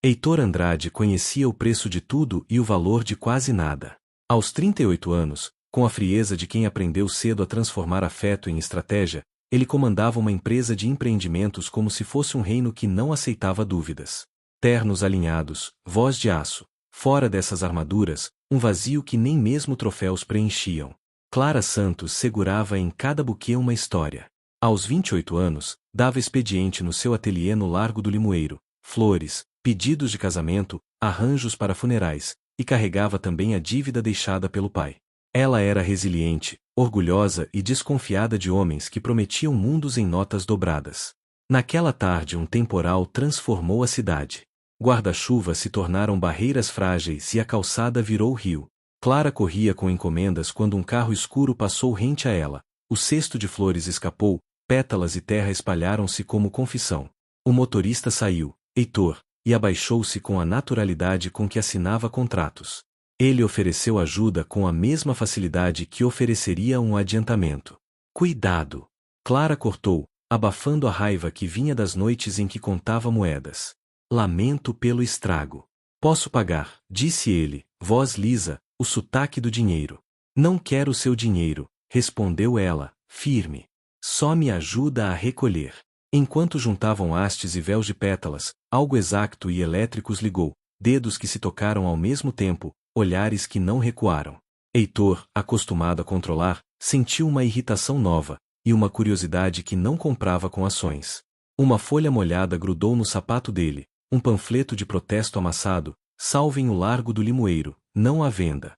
Heitor Andrade conhecia o preço de tudo e o valor de quase nada. Aos 38 anos, com a frieza de quem aprendeu cedo a transformar afeto em estratégia, ele comandava uma empresa de empreendimentos como se fosse um reino que não aceitava dúvidas. Ternos alinhados, voz de aço. Fora dessas armaduras, um vazio que nem mesmo troféus preenchiam. Clara Santos segurava em cada buquê uma história. Aos 28 anos, dava expediente no seu ateliê no Largo do Limoeiro, flores, pedidos de casamento, arranjos para funerais, e carregava também a dívida deixada pelo pai. Ela era resiliente, orgulhosa e desconfiada de homens que prometiam mundos em notas dobradas. Naquela tarde um temporal transformou a cidade. Guarda-chuva se tornaram barreiras frágeis e a calçada virou rio. Clara corria com encomendas quando um carro escuro passou rente a ela. O cesto de flores escapou, pétalas e terra espalharam-se como confissão. O motorista saiu, Heitor, e abaixou-se com a naturalidade com que assinava contratos. Ele ofereceu ajuda com a mesma facilidade que ofereceria um adiantamento. Cuidado! Clara cortou, abafando a raiva que vinha das noites em que contava moedas. Lamento pelo estrago. Posso pagar, disse ele, voz lisa, o sotaque do dinheiro. Não quero seu dinheiro, respondeu ela, firme. Só me ajuda a recolher. Enquanto juntavam hastes e véus de pétalas, algo exacto e elétricos ligou, dedos que se tocaram ao mesmo tempo, olhares que não recuaram. Heitor, acostumado a controlar, sentiu uma irritação nova, e uma curiosidade que não comprava com ações. Uma folha molhada grudou no sapato dele, um panfleto de protesto amassado, salvem o Largo do Limoeiro, não à venda.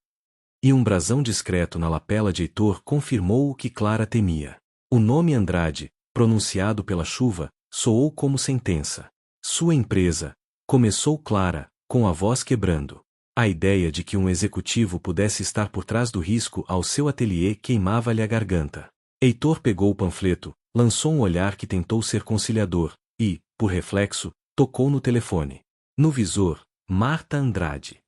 E um brasão discreto na lapela de Heitor confirmou o que Clara temia. O nome Andrade, pronunciado pela chuva, soou como sentença. Sua empresa, começou Clara, com a voz quebrando. A ideia de que um executivo pudesse estar por trás do risco ao seu ateliê queimava-lhe a garganta. Heitor pegou o panfleto, lançou um olhar que tentou ser conciliador, e, por reflexo, tocou no telefone. No visor, Marta Andrade.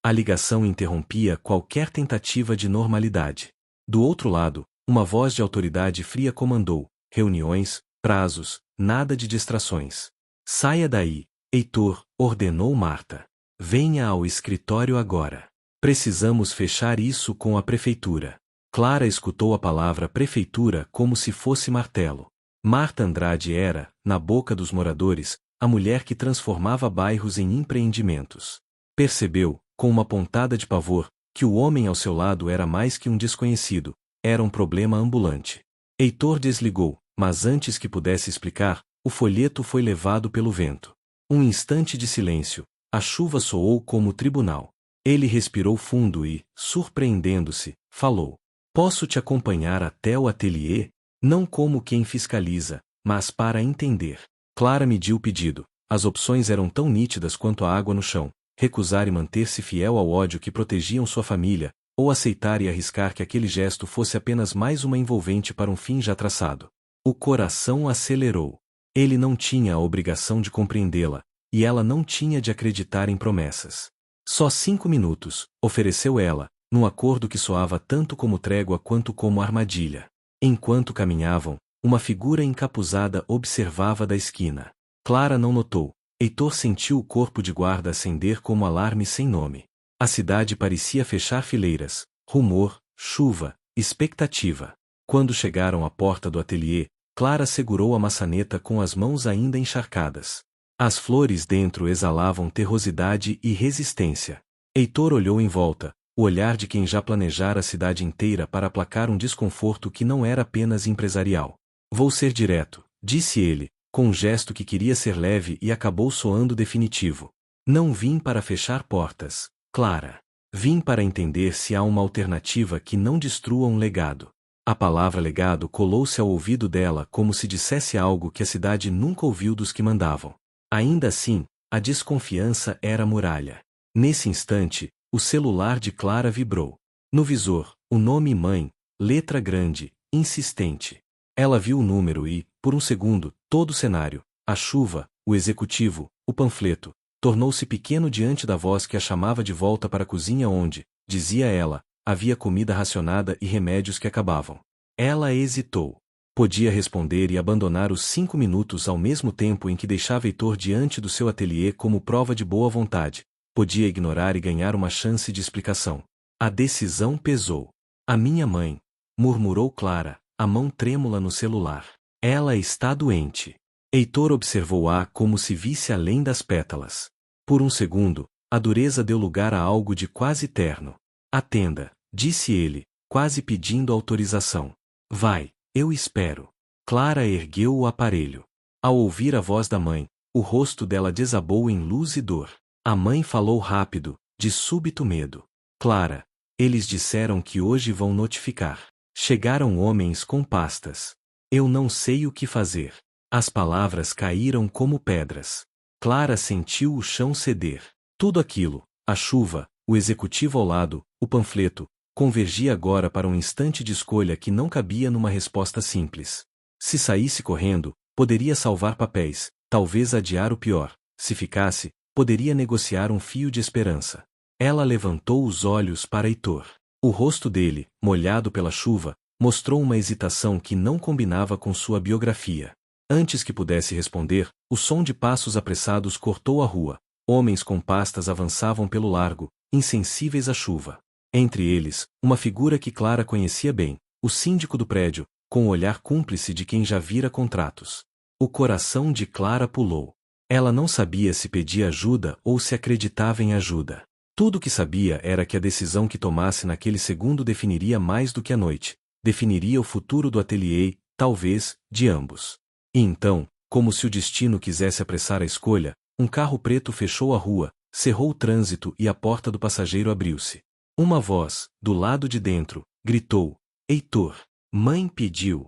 A ligação interrompia qualquer tentativa de normalidade. Do outro lado, uma voz de autoridade fria comandou: reuniões, prazos, nada de distrações. Saia daí, Heitor, ordenou Marta. Venha ao escritório agora. Precisamos fechar isso com a prefeitura. Clara escutou a palavra prefeitura como se fosse martelo. Marta Andrade era, na boca dos moradores, a mulher que transformava bairros em empreendimentos. Percebeu, com uma pontada de pavor, que o homem ao seu lado era mais que um desconhecido, era um problema ambulante. Heitor desligou, mas antes que pudesse explicar, o folheto foi levado pelo vento. Um instante de silêncio, a chuva soou como tribunal. Ele respirou fundo e, surpreendendo-se, falou: Posso te acompanhar até o ateliê? Não como quem fiscaliza, mas para entender. Clara mediu o pedido. As opções eram tão nítidas quanto a água no chão: recusar e manter-se fiel ao ódio que protegiam sua família, ou aceitar e arriscar que aquele gesto fosse apenas mais uma envolvente para um fim já traçado. O coração acelerou. Ele não tinha a obrigação de compreendê-la, e ela não tinha de acreditar em promessas. Só 5 minutos, ofereceu ela, num acordo que soava tanto como trégua quanto como armadilha. Enquanto caminhavam, uma figura encapuzada observava da esquina. Clara não notou. Heitor sentiu o corpo de guarda acender como alarme sem nome. A cidade parecia fechar fileiras. Rumor, chuva, expectativa. Quando chegaram à porta do ateliê, Clara segurou a maçaneta com as mãos ainda encharcadas. As flores dentro exalavam terrosidade e resistência. Heitor olhou em volta, o olhar de quem já planejara a cidade inteira para aplacar um desconforto que não era apenas empresarial. Vou ser direto, disse ele, com um gesto que queria ser leve e acabou soando definitivo. Não vim para fechar portas, Clara. Vim para entender se há uma alternativa que não destrua um legado. A palavra legado colou-se ao ouvido dela como se dissesse algo que a cidade nunca ouviu dos que mandavam. Ainda assim, a desconfiança era muralha. Nesse instante, o celular de Clara vibrou. No visor, o nome mãe, letra grande, insistente. Ela viu o número e, por um segundo, todo o cenário, a chuva, o executivo, o panfleto, tornou-se pequeno diante da voz que a chamava de volta para a cozinha onde, dizia ela, havia comida racionada e remédios que acabavam. Ela hesitou. Podia responder e abandonar os 5 minutos ao mesmo tempo em que deixava Heitor diante do seu ateliê como prova de boa vontade. Podia ignorar e ganhar uma chance de explicação. A decisão pesou. A minha mãe, murmurou Clara, a mão trêmula no celular. Ela está doente. Heitor observou-a como se visse além das pétalas. Por um segundo, a dureza deu lugar a algo de quase terno. Atenda, disse ele, quase pedindo autorização. Vai, eu espero. Clara ergueu o aparelho. Ao ouvir a voz da mãe, o rosto dela desabou em luz e dor. A mãe falou rápido, de súbito medo. Clara, eles disseram que hoje vão notificar. Chegaram homens com pastas. Eu não sei o que fazer. As palavras caíram como pedras. Clara sentiu o chão ceder. Tudo aquilo, a chuva, o executivo ao lado, o panfleto, convergia agora para um instante de escolha que não cabia numa resposta simples. Se saísse correndo, poderia salvar papéis, talvez adiar o pior. Se ficasse, poderia negociar um fio de esperança. Ela levantou os olhos para Heitor. O rosto dele, molhado pela chuva, mostrou uma hesitação que não combinava com sua biografia. Antes que pudesse responder, o som de passos apressados cortou a rua. Homens com pastas avançavam pelo largo, insensíveis à chuva. Entre eles, uma figura que Clara conhecia bem, o síndico do prédio, com o olhar cúmplice de quem já vira contratos. O coração de Clara pulou. Ela não sabia se pedia ajuda ou se acreditava em ajuda. Tudo o que sabia era que a decisão que tomasse naquele segundo definiria mais do que a noite, definiria o futuro do ateliê, talvez, de ambos. E então, como se o destino quisesse apressar a escolha, um carro preto fechou a rua, cerrou o trânsito e a porta do passageiro abriu-se. Uma voz, do lado de dentro, gritou: Heitor, mãe pediu.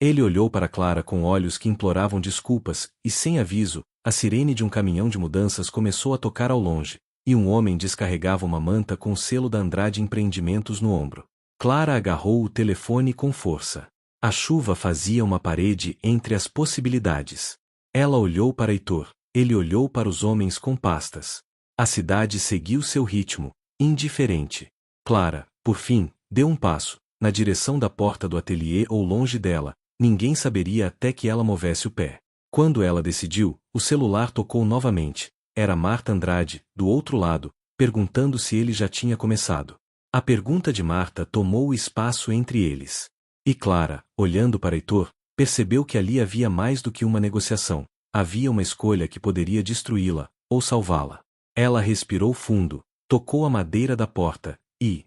Ele olhou para Clara com olhos que imploravam desculpas, e sem aviso, a sirene de um caminhão de mudanças começou a tocar ao longe, e um homem descarregava uma manta com o selo da Andrade Empreendimentos no ombro. Clara agarrou o telefone com força. A chuva fazia uma parede entre as possibilidades. Ela olhou para Heitor, ele olhou para os homens com pastas. A cidade seguiu seu ritmo, indiferente. Clara, por fim, deu um passo, na direção da porta do ateliê ou longe dela, ninguém saberia até que ela movesse o pé. Quando ela decidiu, o celular tocou novamente. Era Marta Andrade, do outro lado, perguntando se ele já tinha começado. A pergunta de Marta tomou o espaço entre eles. E Clara, olhando para Heitor, percebeu que ali havia mais do que uma negociação. Havia uma escolha que poderia destruí-la, ou salvá-la. Ela respirou fundo, tocou a madeira da porta, e...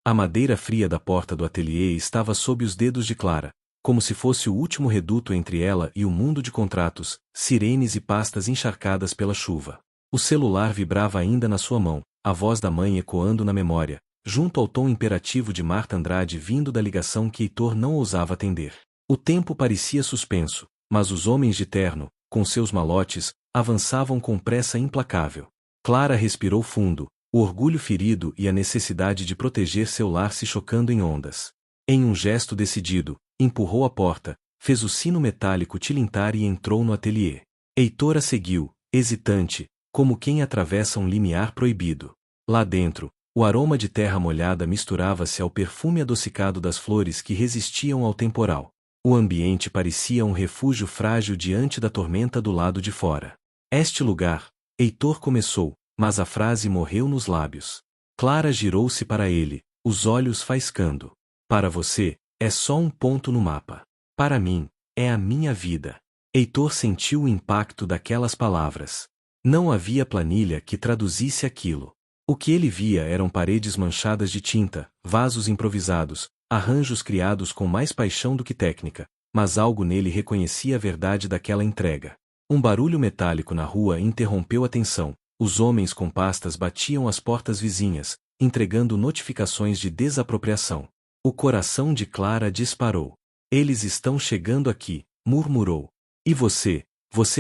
A madeira fria da porta do ateliê estava sob os dedos de Clara, como se fosse o último reduto entre ela e o mundo de contratos, sirenes e pastas encharcadas pela chuva. O celular vibrava ainda na sua mão, a voz da mãe ecoando na memória, junto ao tom imperativo de Marta Andrade vindo da ligação que Heitor não ousava atender. O tempo parecia suspenso, mas os homens de terno, com seus malotes, avançavam com pressa implacável. Clara respirou fundo, o orgulho ferido e a necessidade de proteger seu lar se chocando em ondas. Em um gesto decidido, empurrou a porta, fez o sino metálico tilintar e entrou no ateliê. Heitor a seguiu, hesitante, como quem atravessa um limiar proibido. Lá dentro, o aroma de terra molhada misturava-se ao perfume adocicado das flores que resistiam ao temporal. O ambiente parecia um refúgio frágil diante da tormenta do lado de fora. Este lugar, Heitor começou, mas a frase morreu nos lábios. Clara girou-se para ele, os olhos faiscando. Para você, é só um ponto no mapa. Para mim, é a minha vida. Heitor sentiu o impacto daquelas palavras. Não havia planilha que traduzisse aquilo. O que ele via eram paredes manchadas de tinta, vasos improvisados, arranjos criados com mais paixão do que técnica, mas algo nele reconhecia a verdade daquela entrega. Um barulho metálico na rua interrompeu a tensão. Os homens com pastas batiam às portas vizinhas, entregando notificações de desapropriação. O coração de Clara disparou. Eles estão chegando aqui, murmurou. E você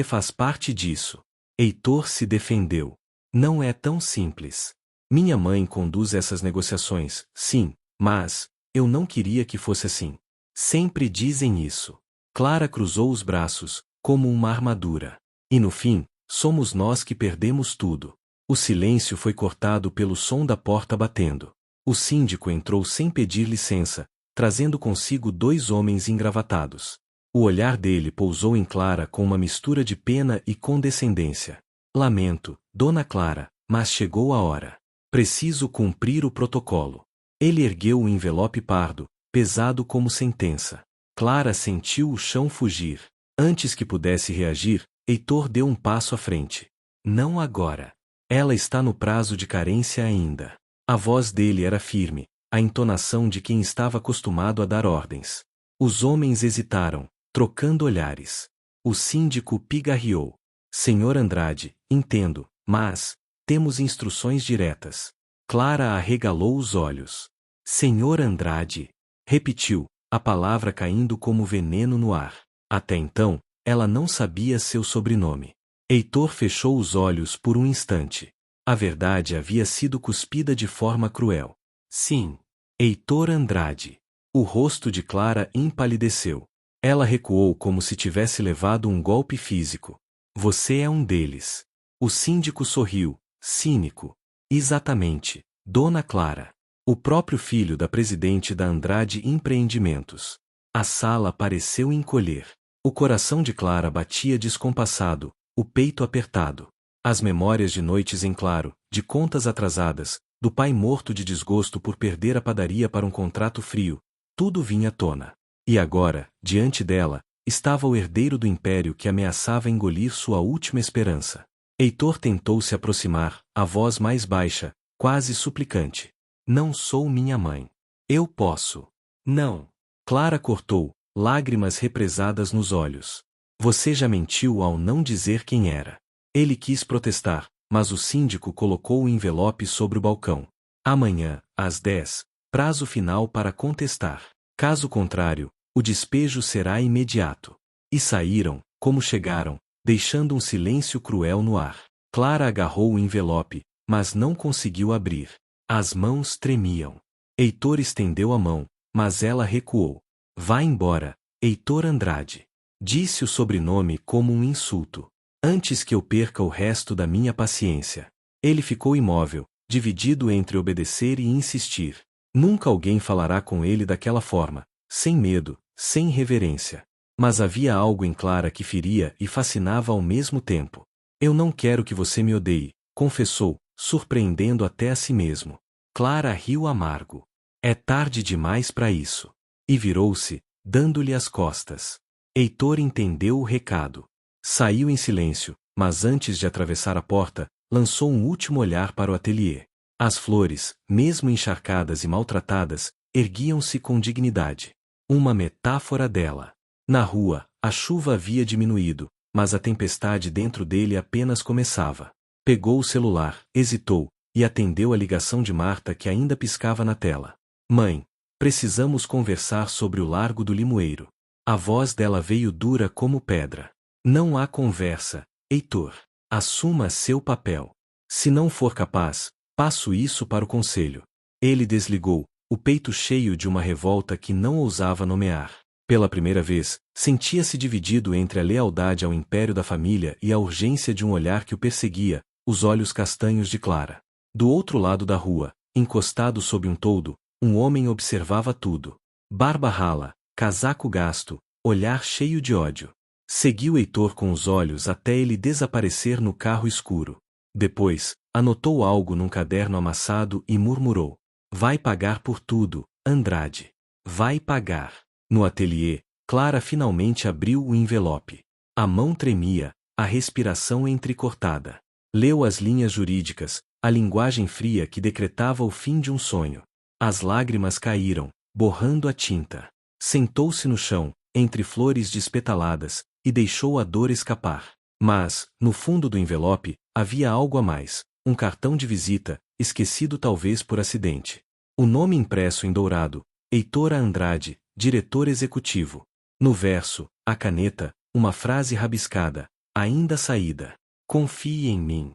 faz parte disso. Heitor se defendeu. Não é tão simples. Minha mãe conduz essas negociações, sim, mas eu não queria que fosse assim. Sempre dizem isso. Clara cruzou os braços, como uma armadura. E no fim, somos nós que perdemos tudo. O silêncio foi cortado pelo som da porta batendo. O síndico entrou sem pedir licença, trazendo consigo 2 homens engravatados. O olhar dele pousou em Clara com uma mistura de pena e condescendência. Lamento, Dona Clara, mas chegou a hora. Preciso cumprir o protocolo. Ele ergueu o envelope pardo, pesado como sentença. Clara sentiu o chão fugir. Antes que pudesse reagir, Heitor deu um passo à frente. Não agora. Ela está no prazo de carência ainda. A voz dele era firme, a entonação de quem estava acostumado a dar ordens. Os homens hesitaram, trocando olhares. O síndico pigarreou. Senhor Andrade, entendo, mas temos instruções diretas. Clara arregalou os olhos. Senhor Andrade, repetiu, a palavra caindo como veneno no ar. Até então, ela não sabia seu sobrenome. Heitor fechou os olhos por um instante. A verdade havia sido cuspida de forma cruel. Sim, Heitor Andrade. O rosto de Clara empalideceu. Ela recuou como se tivesse levado um golpe físico. Você é um deles. O síndico sorriu, cínico. Exatamente, Dona Clara. O próprio filho da presidente da Andrade Empreendimentos. A sala pareceu encolher. O coração de Clara batia descompassado, o peito apertado. As memórias de noites em claro, de contas atrasadas, do pai morto de desgosto por perder a padaria para um contrato frio, tudo vinha à tona. E agora, diante dela, estava o herdeiro do império que ameaçava engolir sua última esperança. Heitor tentou se aproximar, a voz mais baixa, quase suplicante. Não sou minha mãe. Eu posso. Não. Clara cortou, lágrimas represadas nos olhos. Você já mentiu ao não dizer quem era. Ele quis protestar, mas o síndico colocou o envelope sobre o balcão. Amanhã, às 10, prazo final para contestar. Caso contrário, o despejo será imediato. E saíram, como chegaram, deixando um silêncio cruel no ar. Clara agarrou o envelope, mas não conseguiu abrir. As mãos tremiam. Heitor estendeu a mão, mas ela recuou. Vá embora, Heitor Andrade. Disse o sobrenome como um insulto. Antes que eu perca o resto da minha paciência. Ele ficou imóvel, dividido entre obedecer e insistir. Nunca alguém falará com ele daquela forma, sem medo, sem reverência. Mas havia algo em Clara que feria e fascinava ao mesmo tempo. Eu não quero que você me odeie, confessou, surpreendendo até a si mesmo. Clara riu amargo. É tarde demais para isso. E virou-se, dando-lhe as costas. Heitor entendeu o recado. Saiu em silêncio, mas antes de atravessar a porta, lançou um último olhar para o ateliê. As flores, mesmo encharcadas e maltratadas, erguiam-se com dignidade. Uma metáfora dela. Na rua, a chuva havia diminuído, mas a tempestade dentro dele apenas começava. Pegou o celular, hesitou, e atendeu a ligação de Marta que ainda piscava na tela. Mãe, precisamos conversar sobre o Largo do Limoeiro. A voz dela veio dura como pedra. Não há conversa, Heitor. Assuma seu papel. Se não for capaz, passo isso para o conselho. Ele desligou, o peito cheio de uma revolta que não ousava nomear. Pela primeira vez, sentia-se dividido entre a lealdade ao império da família e a urgência de um olhar que o perseguia, os olhos castanhos de Clara. Do outro lado da rua, encostado sob um toldo, um homem observava tudo. Barba rala, casaco gasto, olhar cheio de ódio. Seguiu Heitor com os olhos até ele desaparecer no carro escuro. Depois, anotou algo num caderno amassado e murmurou. Vai pagar por tudo, Andrade. Vai pagar. No ateliê, Clara finalmente abriu o envelope. A mão tremia, a respiração entrecortada. Leu as linhas jurídicas, a linguagem fria que decretava o fim de um sonho. As lágrimas caíram, borrando a tinta. Sentou-se no chão, entre flores despetaladas, e deixou a dor escapar. Mas, no fundo do envelope, havia algo a mais, um cartão de visita, esquecido talvez por acidente. O nome impresso em dourado, Heitor Andrade, diretor executivo. No verso, a caneta, uma frase rabiscada, ainda saída. Confie em mim.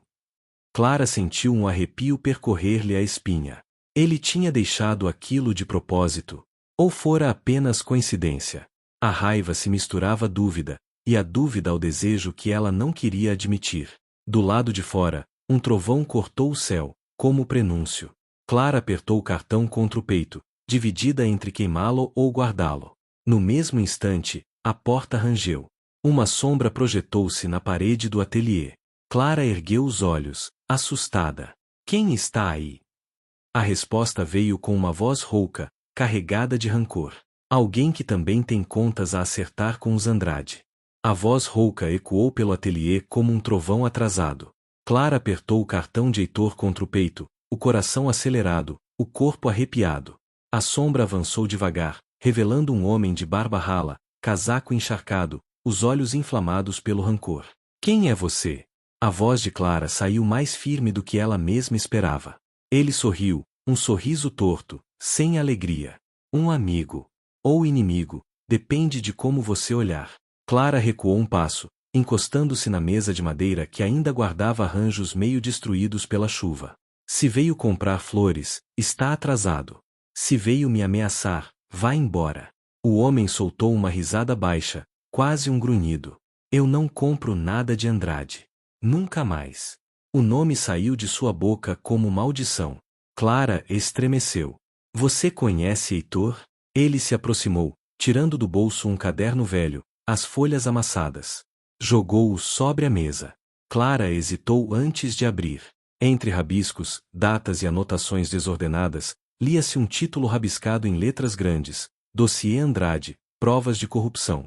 Clara sentiu um arrepio percorrer-lhe a espinha. Ele tinha deixado aquilo de propósito? Ou fora apenas coincidência? A raiva se misturava à dúvida, e a dúvida ao desejo que ela não queria admitir. Do lado de fora, um trovão cortou o céu, como prenúncio. Clara apertou o cartão contra o peito, dividida entre queimá-lo ou guardá-lo. No mesmo instante, a porta rangeu. Uma sombra projetou-se na parede do ateliê. Clara ergueu os olhos, assustada. Quem está aí? A resposta veio com uma voz rouca, carregada de rancor. Alguém que também tem contas a acertar com os Andrade. A voz rouca ecoou pelo ateliê como um trovão atrasado. Clara apertou o cartão de Heitor contra o peito, o coração acelerado, o corpo arrepiado. A sombra avançou devagar, revelando um homem de barba rala, casaco encharcado, os olhos inflamados pelo rancor. Quem é você? A voz de Clara saiu mais firme do que ela mesma esperava. Ele sorriu, um sorriso torto, sem alegria. Um amigo. Ou inimigo, depende de como você olhar. Clara recuou um passo, encostando-se na mesa de madeira que ainda guardava arranjos meio destruídos pela chuva. Se veio comprar flores, está atrasado. Se veio me ameaçar, vá embora. O homem soltou uma risada baixa, quase um grunhido. Eu não compro nada de Andrade. Nunca mais. O nome saiu de sua boca como maldição. Clara estremeceu. Você conhece Heitor? Ele se aproximou, tirando do bolso um caderno velho, as folhas amassadas. Jogou-o sobre a mesa. Clara hesitou antes de abrir. Entre rabiscos, datas e anotações desordenadas, lia-se um título rabiscado em letras grandes: Dossiê Andrade, Provas de Corrupção.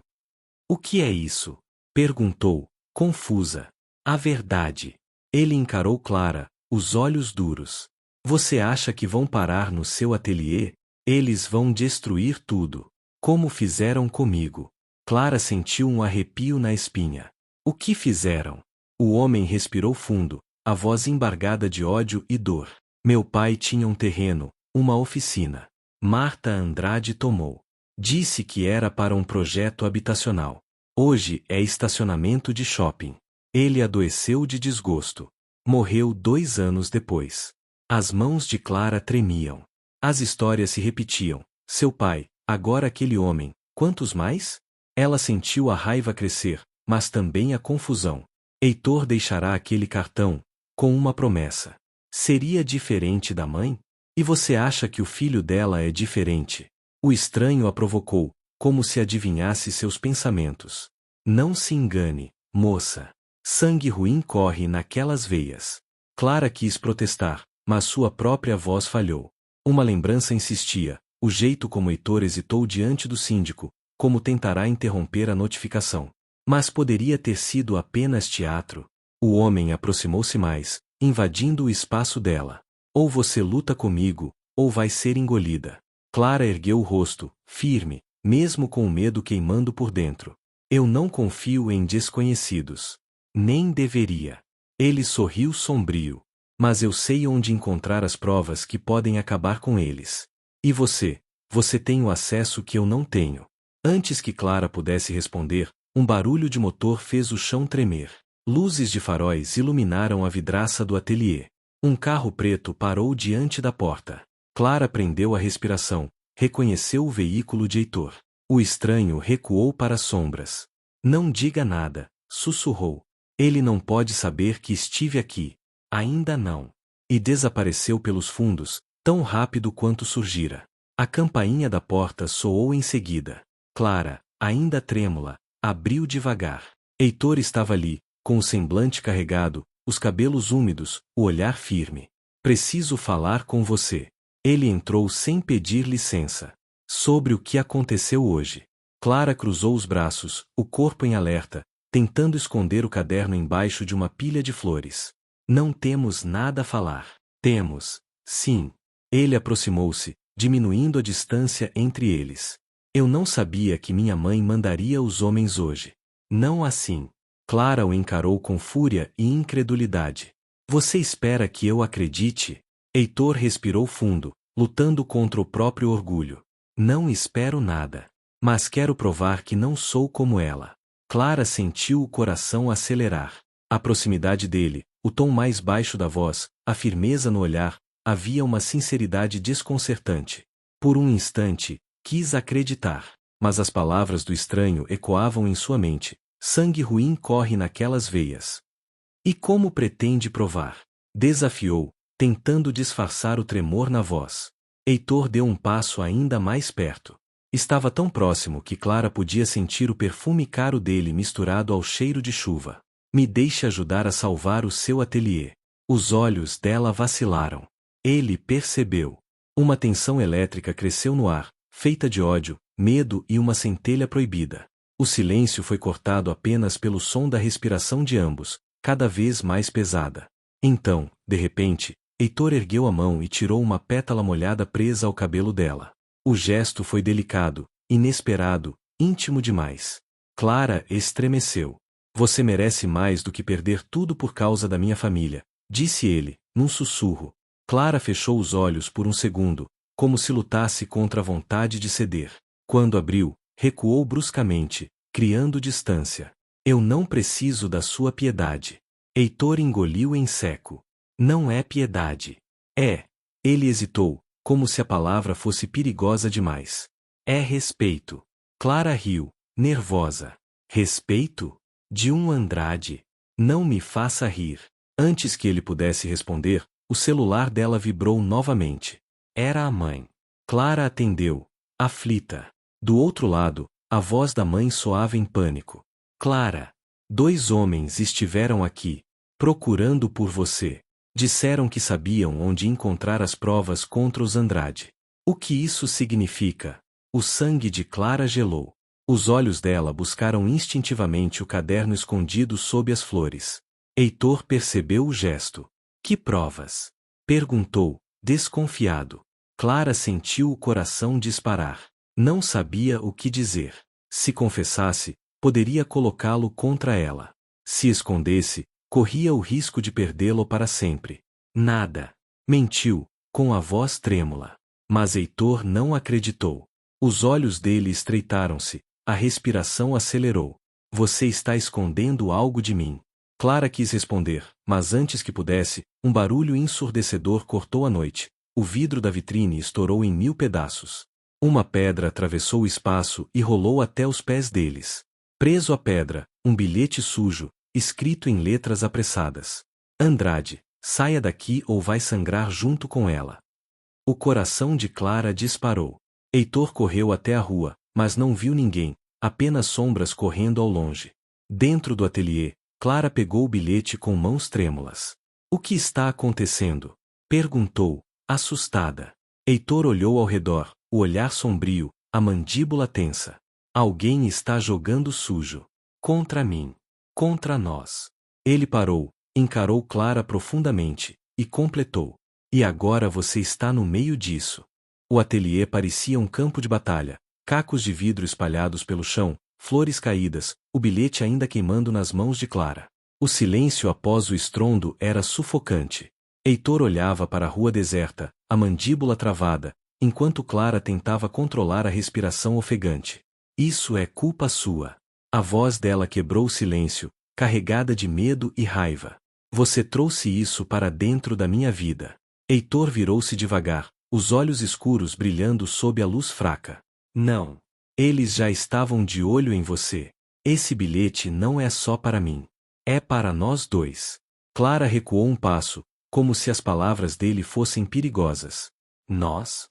O que é isso? Perguntou, confusa. A verdade. Ele encarou Clara, os olhos duros. Você acha que vão parar no seu ateliê? Eles vão destruir tudo. Como fizeram comigo. Clara sentiu um arrepio na espinha. O que fizeram? O homem respirou fundo, a voz embargada de ódio e dor. Meu pai tinha um terreno, uma oficina. Marta Andrade tomou. Disse que era para um projeto habitacional. Hoje é estacionamento de shopping. Ele adoeceu de desgosto. Morreu 2 anos depois. As mãos de Clara tremiam. As histórias se repetiam. Seu pai, agora aquele homem, quantos mais? Ela sentiu a raiva crescer, mas também a confusão. Heitor deixará aquele cartão, com uma promessa. Seria diferente da mãe? E você acha que o filho dela é diferente? O estranho a provocou, como se adivinhasse seus pensamentos. Não se engane, moça. Sangue ruim corre naquelas veias. Clara quis protestar, mas sua própria voz falhou. Uma lembrança insistia, o jeito como Heitor hesitou diante do síndico, como tentará interromper a notificação. Mas poderia ter sido apenas teatro. O homem aproximou-se mais, invadindo o espaço dela. Ou você luta comigo, ou vai ser engolida. Clara ergueu o rosto, firme, mesmo com o medo queimando por dentro. Eu não confio em desconhecidos. Nem deveria. Ele sorriu sombrio. Mas eu sei onde encontrar as provas que podem acabar com eles. E você? Você tem o acesso que eu não tenho. Antes que Clara pudesse responder, um barulho de motor fez o chão tremer. Luzes de faróis iluminaram a vidraça do ateliê. Um carro preto parou diante da porta. Clara prendeu a respiração, reconheceu o veículo de Heitor. O estranho recuou para as sombras. Não diga nada, sussurrou. Ele não pode saber que estive aqui. Ainda não. E desapareceu pelos fundos, tão rápido quanto surgira. A campainha da porta soou em seguida. Clara, ainda trêmula, abriu devagar. Heitor estava ali, com o semblante carregado, os cabelos úmidos, o olhar firme. Preciso falar com você. Ele entrou sem pedir licença. Sobre o que aconteceu hoje. Clara cruzou os braços, o corpo em alerta, tentando esconder o caderno embaixo de uma pilha de flores. Não temos nada a falar. Temos. Sim. Ele aproximou-se, diminuindo a distância entre eles. Eu não sabia que minha mãe mandaria os homens hoje. Não assim. Clara o encarou com fúria e incredulidade. Você espera que eu acredite? Heitor respirou fundo, lutando contra o próprio orgulho. Não espero nada. Mas quero provar que não sou como ela. Clara sentiu o coração acelerar. A proximidade dele, o tom mais baixo da voz, a firmeza no olhar, havia uma sinceridade desconcertante. Por um instante, quis acreditar. Mas as palavras do estranho ecoavam em sua mente. Sangue ruim corre naquelas veias. E como pretende provar? Desafiou, tentando disfarçar o tremor na voz. Heitor deu um passo ainda mais perto. Estava tão próximo que Clara podia sentir o perfume caro dele misturado ao cheiro de chuva. Me deixe ajudar a salvar o seu ateliê. Os olhos dela vacilaram. Ele percebeu. Uma tensão elétrica cresceu no ar, feita de ódio, medo e uma centelha proibida. O silêncio foi cortado apenas pelo som da respiração de ambos, cada vez mais pesada. Então, de repente, Heitor ergueu a mão e tirou uma pétala molhada presa ao cabelo dela. O gesto foi delicado, inesperado, íntimo demais. Clara estremeceu. Você merece mais do que perder tudo por causa da minha família, disse ele, num sussurro. Clara fechou os olhos por um segundo, como se lutasse contra a vontade de ceder. Quando abriu, recuou bruscamente, criando distância. Eu não preciso da sua piedade. Heitor engoliu em seco. Não é piedade. É. Ele hesitou, como se a palavra fosse perigosa demais. É respeito. Clara riu, nervosa. Respeito? De um Andrade. Não me faça rir. Antes que ele pudesse responder, o celular dela vibrou novamente. Era a mãe. Clara atendeu, aflita. Do outro lado, a voz da mãe soava em pânico. Clara, 2 homens estiveram aqui, procurando por você. Disseram que sabiam onde encontrar as provas contra os Andrade. O que isso significa? O sangue de Clara gelou. Os olhos dela buscaram instintivamente o caderno escondido sob as flores. Heitor percebeu o gesto. Que provas? Perguntou, desconfiado. Clara sentiu o coração disparar. Não sabia o que dizer. Se confessasse, poderia colocá-lo contra ela. Se escondesse, corria o risco de perdê-lo para sempre. Nada. Mentiu, com a voz trêmula. Mas Heitor não acreditou. Os olhos dele estreitaram-se, a respiração acelerou. Você está escondendo algo de mim. Clara quis responder, mas antes que pudesse, um barulho ensurdecedor cortou a noite. O vidro da vitrine estourou em 1000 pedaços. Uma pedra atravessou o espaço e rolou até os pés deles. Preso à pedra, um bilhete sujo, escrito em letras apressadas. Andrade, saia daqui ou vai sangrar junto com ela. O coração de Clara disparou. Heitor correu até a rua, mas não viu ninguém, apenas sombras correndo ao longe. Dentro do ateliê, Clara pegou o bilhete com mãos trêmulas. O que está acontecendo? Perguntou, assustada. Heitor olhou ao redor, o olhar sombrio, a mandíbula tensa. Alguém está jogando sujo. Contra mim. Contra nós. Ele parou, encarou Clara profundamente, e completou. E agora você está no meio disso. O ateliê parecia um campo de batalha, cacos de vidro espalhados pelo chão, flores caídas, o bilhete ainda queimando nas mãos de Clara. O silêncio após o estrondo era sufocante. Heitor olhava para a rua deserta, a mandíbula travada, enquanto Clara tentava controlar a respiração ofegante. Isso é culpa sua. A voz dela quebrou o silêncio, carregada de medo e raiva. Você trouxe isso para dentro da minha vida. Heitor virou-se devagar, os olhos escuros brilhando sob a luz fraca. Não. Eles já estavam de olho em você. Esse bilhete não é só para mim. É para nós dois. Clara recuou um passo, como se as palavras dele fossem perigosas. Nós?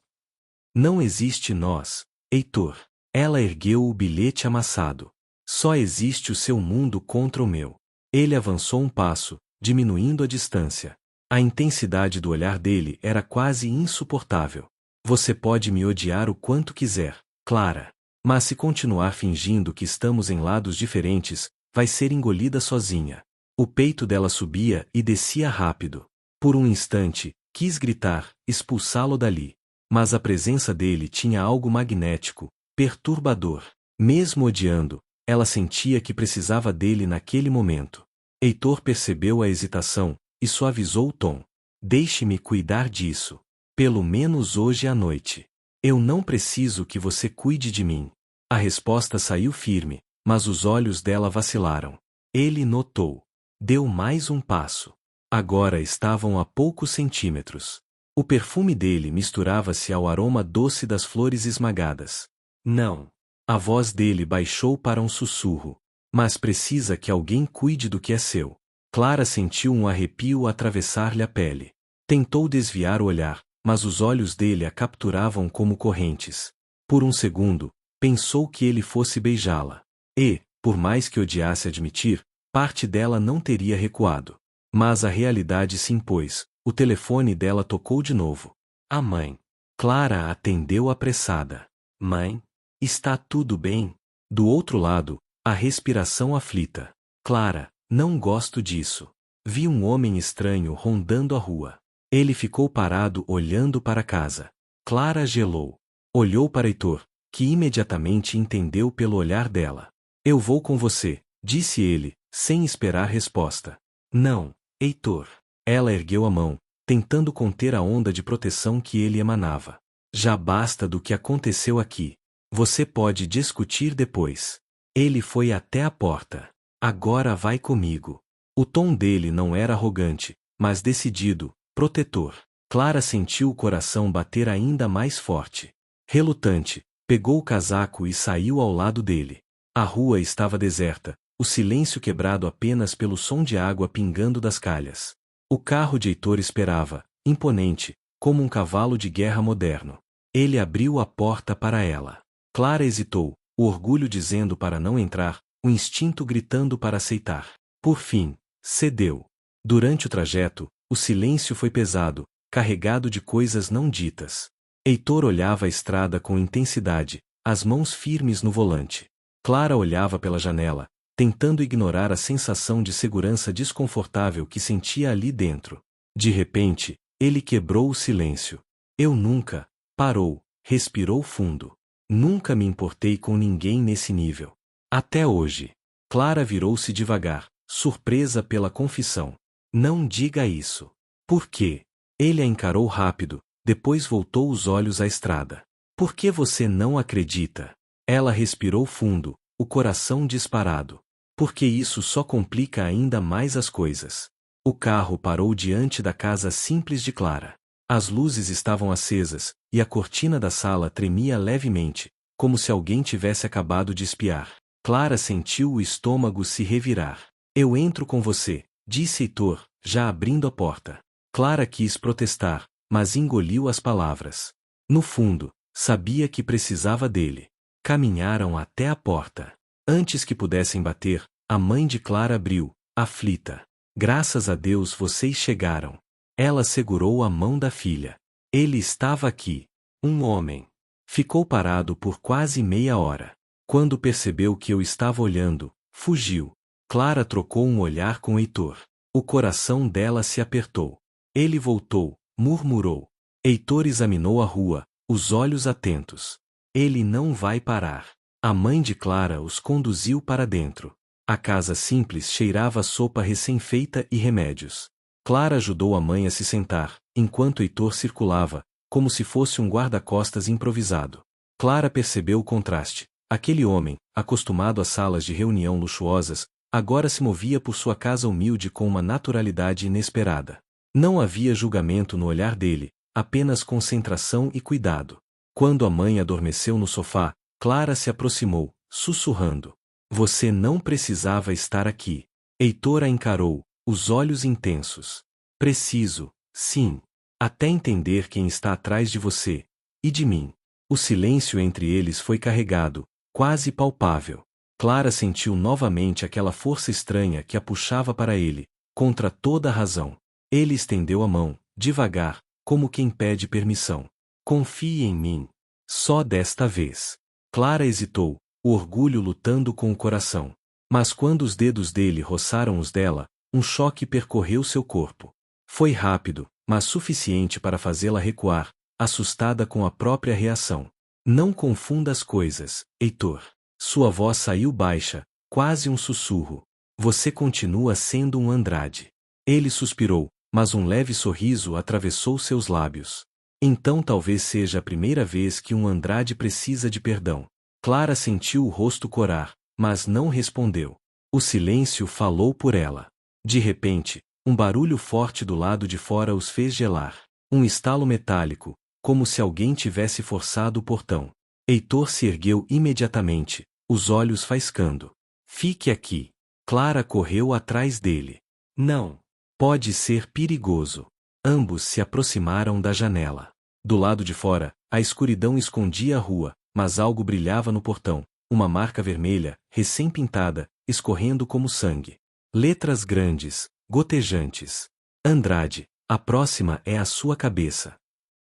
Não existe nós, Heitor. Ela ergueu o bilhete amassado. Só existe o seu mundo contra o meu. Ele avançou um passo, diminuindo a distância. A intensidade do olhar dele era quase insuportável. Você pode me odiar o quanto quiser, Clara. Mas se continuar fingindo que estamos em lados diferentes, vai ser engolida sozinha. O peito dela subia e descia rápido. Por um instante, quis gritar, expulsá-lo dali. Mas a presença dele tinha algo magnético, perturbador. Mesmo odiando, ela sentia que precisava dele naquele momento. Heitor percebeu a hesitação, e suavizou o tom. Deixe-me cuidar disso. Pelo menos hoje à noite. Eu não preciso que você cuide de mim. A resposta saiu firme, mas os olhos dela vacilaram. Ele notou. Deu mais um passo. Agora estavam a poucos centímetros. O perfume dele misturava-se ao aroma doce das flores esmagadas. Não. A voz dele baixou para um sussurro. Mas precisa que alguém cuide do que é seu. Clara sentiu um arrepio atravessar-lhe a pele. Tentou desviar o olhar, mas os olhos dele a capturavam como correntes. Por um segundo, pensou que ele fosse beijá-la. E, por mais que odiasse admitir, parte dela não teria recuado. Mas a realidade se impôs. O telefone dela tocou de novo. A mãe. Clara atendeu apressada. Mãe? Está tudo bem? Do outro lado, a respiração aflita. Clara, não gosto disso. Vi um homem estranho rondando a rua. Ele ficou parado olhando para casa. Clara gelou. Olhou para Heitor, que imediatamente entendeu pelo olhar dela. Eu vou com você, disse ele, sem esperar resposta. Não, Heitor. Ela ergueu a mão, tentando conter a onda de proteção que ele emanava. Já basta do que aconteceu aqui. Você pode discutir depois. Ele foi até a porta. Agora vai comigo. O tom dele não era arrogante, mas decidido, protetor. Clara sentiu o coração bater ainda mais forte. Relutante, pegou o casaco e saiu ao lado dele. A rua estava deserta, o silêncio quebrado apenas pelo som de água pingando das calhas. O carro de Heitor esperava, imponente, como um cavalo de guerra moderno. Ele abriu a porta para ela. Clara hesitou, o orgulho dizendo para não entrar, o instinto gritando para aceitar. Por fim, cedeu. Durante o trajeto, o silêncio foi pesado, carregado de coisas não ditas. Heitor olhava a estrada com intensidade, as mãos firmes no volante. Clara olhava pela janela, tentando ignorar a sensação de segurança desconfortável que sentia ali dentro. De repente, ele quebrou o silêncio. Eu nunca, parou, respirou fundo. Nunca me importei com ninguém nesse nível. Até hoje. Clara virou-se devagar, surpresa pela confissão. Não diga isso. Por quê? Ele a encarou rápido, depois voltou os olhos à estrada. Por que você não acredita? Ela respirou fundo, o coração disparado. Porque isso só complica ainda mais as coisas. O carro parou diante da casa simples de Clara. As luzes estavam acesas, e a cortina da sala tremia levemente, como se alguém tivesse acabado de espiar. Clara sentiu o estômago se revirar. Eu entro com você, disse Heitor, já abrindo a porta. Clara quis protestar, mas engoliu as palavras. No fundo, sabia que precisava dele. Caminharam até a porta. Antes que pudessem bater, a mãe de Clara abriu, aflita. Graças a Deus vocês chegaram. Ela segurou a mão da filha. Ele estava aqui. Um homem. Ficou parado por quase meia hora. Quando percebeu que eu estava olhando, fugiu. Clara trocou um olhar com Heitor. O coração dela se apertou. Ele voltou, murmurou. Heitor examinou a rua, os olhos atentos. Ele não vai parar. A mãe de Clara os conduziu para dentro. A casa simples cheirava a sopa recém-feita e remédios. Clara ajudou a mãe a se sentar, enquanto Heitor circulava, como se fosse um guarda-costas improvisado. Clara percebeu o contraste. Aquele homem, acostumado a salas de reunião luxuosas, agora se movia por sua casa humilde com uma naturalidade inesperada. Não havia julgamento no olhar dele, apenas concentração e cuidado. Quando a mãe adormeceu no sofá, Clara se aproximou, sussurrando. Você não precisava estar aqui. Heitor a encarou, os olhos intensos. Preciso, sim. Até entender quem está atrás de você. E de mim. O silêncio entre eles foi carregado, quase palpável. Clara sentiu novamente aquela força estranha que a puxava para ele, contra toda a razão. Ele estendeu a mão, devagar, como quem pede permissão. Confie em mim. Só desta vez. Clara hesitou, o orgulho lutando com o coração. Mas quando os dedos dele roçaram os dela, um choque percorreu seu corpo. Foi rápido, mas suficiente para fazê-la recuar, assustada com a própria reação. Não confunda as coisas, Heitor. Sua voz saiu baixa, quase um sussurro. Você continua sendo um Andrade. Ele suspirou, mas um leve sorriso atravessou seus lábios. Então talvez seja a primeira vez que um Andrade precisa de perdão. Clara sentiu o rosto corar, mas não respondeu. O silêncio falou por ela. De repente, um barulho forte do lado de fora os fez gelar. Um estalo metálico, como se alguém tivesse forçado o portão. Heitor se ergueu imediatamente, os olhos faiscando. Fique aqui. Clara correu atrás dele. Não. Pode ser perigoso. Ambos se aproximaram da janela. Do lado de fora, a escuridão escondia a rua, mas algo brilhava no portão, uma marca vermelha, recém-pintada, escorrendo como sangue. Letras grandes, gotejantes. Andrade, a próxima é a sua cabeça.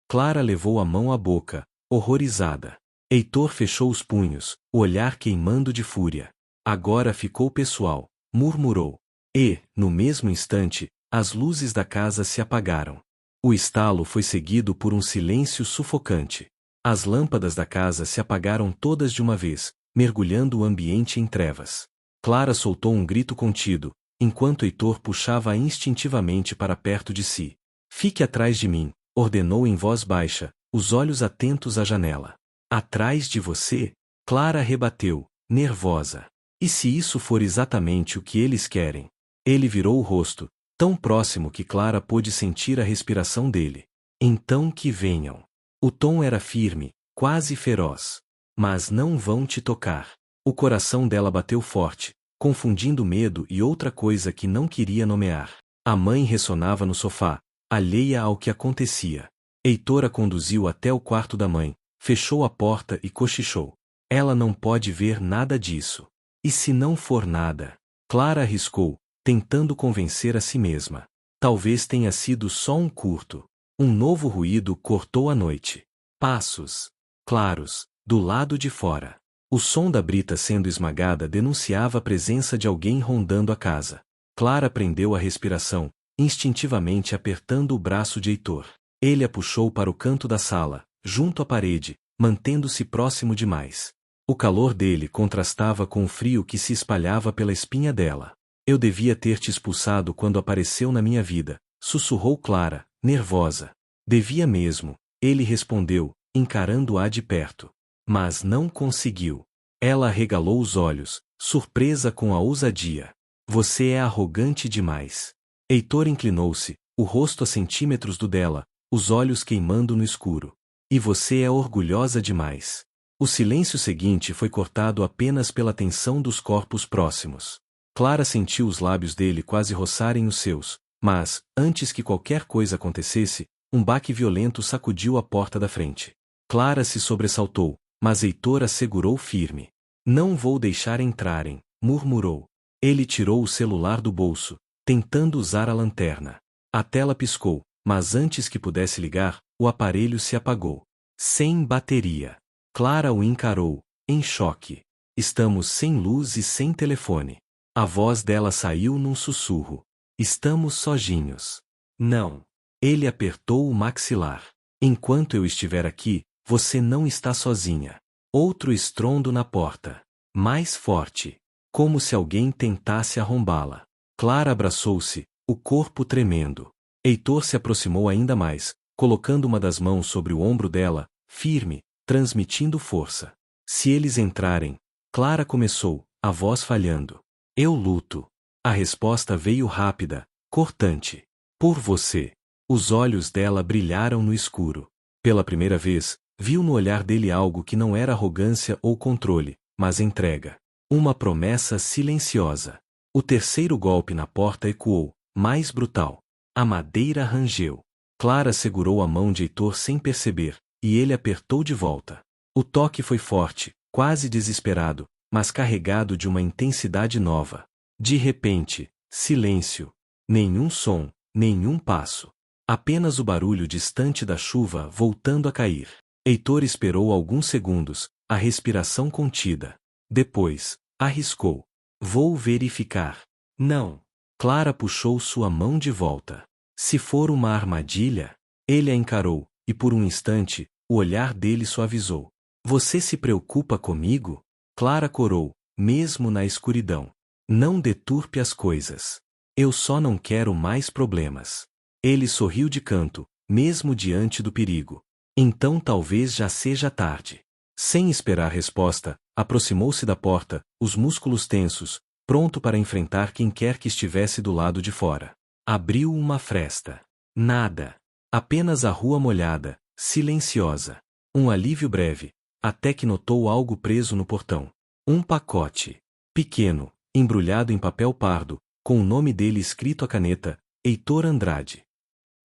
Clara levou a mão à boca, horrorizada. Heitor fechou os punhos, o olhar queimando de fúria. Agora ficou pessoal, murmurou. E, no mesmo instante, as luzes da casa se apagaram. O estalo foi seguido por um silêncio sufocante. As lâmpadas da casa se apagaram todas de uma vez, mergulhando o ambiente em trevas. Clara soltou um grito contido, enquanto Heitor puxava-a instintivamente para perto de si. Fique atrás de mim, ordenou em voz baixa, os olhos atentos à janela. Atrás de você? Clara rebateu, nervosa. E se isso for exatamente o que eles querem? Ele virou o rosto, tão próximo que Clara pôde sentir a respiração dele. Então que venham. O tom era firme, quase feroz. Mas não vão te tocar. O coração dela bateu forte, confundindo medo e outra coisa que não queria nomear. A mãe ressonava no sofá, alheia ao que acontecia. Heitor a conduziu até o quarto da mãe, fechou a porta e cochichou. Ela não pode ver nada disso. E se não for nada? Clara arriscou, tentando convencer a si mesma. Talvez tenha sido só um curto. Um novo ruído cortou a noite. Passos. Claros, do lado de fora. O som da brita sendo esmagada denunciava a presença de alguém rondando a casa. Clara prendeu a respiração, instintivamente apertando o braço de Heitor. Ele a puxou para o canto da sala, junto à parede, mantendo-se próximo demais. O calor dele contrastava com o frio que se espalhava pela espinha dela. Eu devia ter te expulsado quando apareceu na minha vida, sussurrou Clara, nervosa. Devia mesmo, ele respondeu, encarando-a de perto. Mas não conseguiu. Ela arregalou os olhos, surpresa com a ousadia. Você é arrogante demais. Heitor inclinou-se, o rosto a centímetros do dela, os olhos queimando no escuro. E você é orgulhosa demais. O silêncio seguinte foi cortado apenas pela tensão dos corpos próximos. Clara sentiu os lábios dele quase roçarem os seus, mas, antes que qualquer coisa acontecesse, um baque violento sacudiu a porta da frente. Clara se sobressaltou, mas Heitor a segurou firme. Não vou deixar entrarem, murmurou. Ele tirou o celular do bolso, tentando usar a lanterna. A tela piscou, mas antes que pudesse ligar, o aparelho se apagou. Sem bateria. Clara o encarou, em choque. Estamos sem luz e sem telefone. A voz dela saiu num sussurro. Estamos sozinhos. Não. Ele apertou o maxilar. Enquanto eu estiver aqui, você não está sozinha. Outro estrondo na porta. Mais forte. Como se alguém tentasse arrombá-la. Clara abraçou-se, o corpo tremendo. Heitor se aproximou ainda mais, colocando uma das mãos sobre o ombro dela, firme, transmitindo força. Se eles entrarem, Clara começou, a voz falhando. Eu luto. A resposta veio rápida, cortante. Por você. Os olhos dela brilharam no escuro. Pela primeira vez, viu no olhar dele algo que não era arrogância ou controle, mas entrega. Uma promessa silenciosa. O terceiro golpe na porta ecoou, mais brutal. A madeira rangeu. Clara segurou a mão de Heitor sem perceber, e ele apertou de volta. O toque foi forte, quase desesperado, mas carregado de uma intensidade nova. De repente, silêncio. Nenhum som, nenhum passo. Apenas o barulho distante da chuva voltando a cair. Heitor esperou alguns segundos, a respiração contida. Depois, arriscou. Vou verificar. Não. Clara puxou sua mão de volta. Se for uma armadilha, ele a encarou, e por um instante, o olhar dele suavizou. Você se preocupa comigo? Clara corou, mesmo na escuridão. Não deturpe as coisas. Eu só não quero mais problemas. Ele sorriu de canto, mesmo diante do perigo. Então talvez já seja tarde. Sem esperar resposta, aproximou-se da porta, os músculos tensos, pronto para enfrentar quem quer que estivesse do lado de fora. Abriu uma fresta. Nada. Apenas a rua molhada, silenciosa. Um alívio breve, até que notou algo preso no portão. Um pacote. Pequeno, embrulhado em papel pardo, com o nome dele escrito à caneta, Heitor Andrade.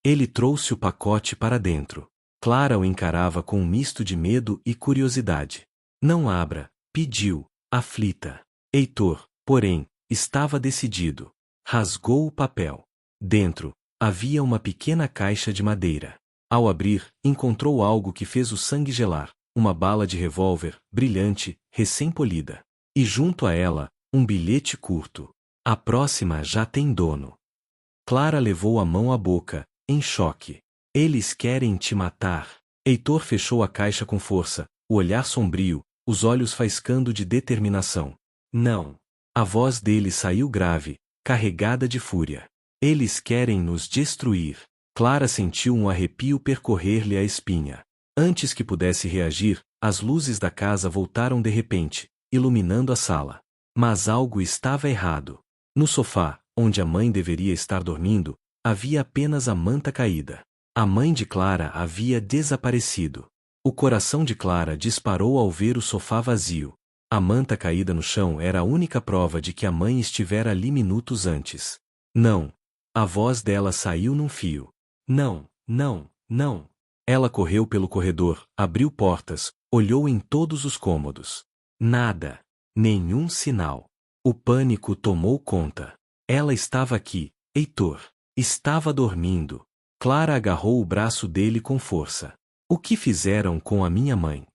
Ele trouxe o pacote para dentro. Clara o encarava com um misto de medo e curiosidade. Não abra, pediu, aflita. Heitor, porém, estava decidido. Rasgou o papel. Dentro, havia uma pequena caixa de madeira. Ao abrir, encontrou algo que fez o sangue gelar, uma bala de revólver, brilhante, recém-polida. E junto a ela, um bilhete curto. A próxima já tem dono. Clara levou a mão à boca, em choque. Eles querem te matar. Heitor fechou a caixa com força, o olhar sombrio, os olhos faiscando de determinação. Não. A voz dele saiu grave, carregada de fúria. Eles querem nos destruir. Clara sentiu um arrepio percorrer-lhe a espinha. Antes que pudesse reagir, as luzes da casa voltaram de repente, iluminando a sala. Mas algo estava errado. No sofá, onde a mãe deveria estar dormindo, havia apenas a manta caída. A mãe de Clara havia desaparecido. O coração de Clara disparou ao ver o sofá vazio. A manta caída no chão era a única prova de que a mãe estivera ali minutos antes. Não. A voz dela saiu num fio. Não, não, não. Ela correu pelo corredor, abriu portas, olhou em todos os cômodos. Nada. Nenhum sinal. O pânico tomou conta. Ela estava aqui, Heitor. Estava dormindo. Clara agarrou o braço dele com força. O que fizeram com a minha mãe?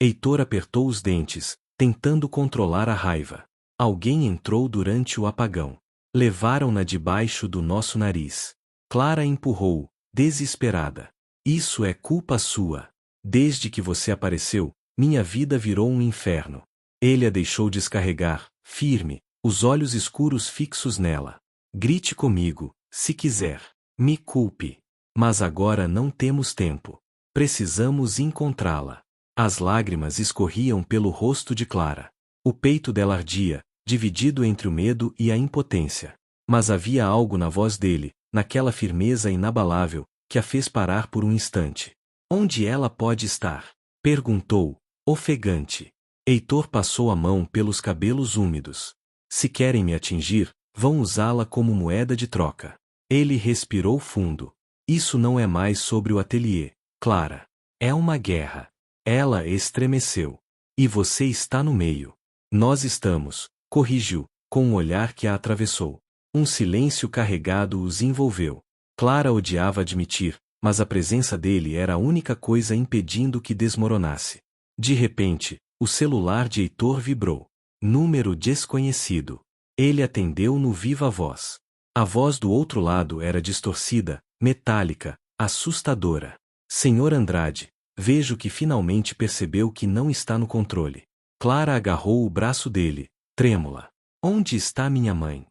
Heitor apertou os dentes, tentando controlar a raiva. Alguém entrou durante o apagão. Levaram-na debaixo do nosso nariz. Clara empurrou, desesperada. Isso é culpa sua. Desde que você apareceu, minha vida virou um inferno. Ele a deixou descarregar, firme, os olhos escuros fixos nela. Grite comigo, se quiser. Me culpe. Mas agora não temos tempo. Precisamos encontrá-la. As lágrimas escorriam pelo rosto de Clara. O peito dela ardia, dividido entre o medo e a impotência. Mas havia algo na voz dele, naquela firmeza inabalável, que a fez parar por um instante. Onde ela pode estar? Perguntou, ofegante. Heitor passou a mão pelos cabelos úmidos. Se querem me atingir, vão usá-la como moeda de troca. Ele respirou fundo. Isso não é mais sobre o ateliê, Clara. É uma guerra. Ela estremeceu. E você está no meio. Nós estamos, corrigiu, com um olhar que a atravessou. Um silêncio carregado os envolveu. Clara odiava admitir, mas a presença dele era a única coisa impedindo que desmoronasse. De repente, o celular de Heitor vibrou. Número desconhecido. Ele atendeu no viva voz. A voz do outro lado era distorcida, metálica, assustadora. Senhor Andrade, vejo que finalmente percebeu que não está no controle. Clara agarrou o braço dele, trêmula. Onde está minha mãe?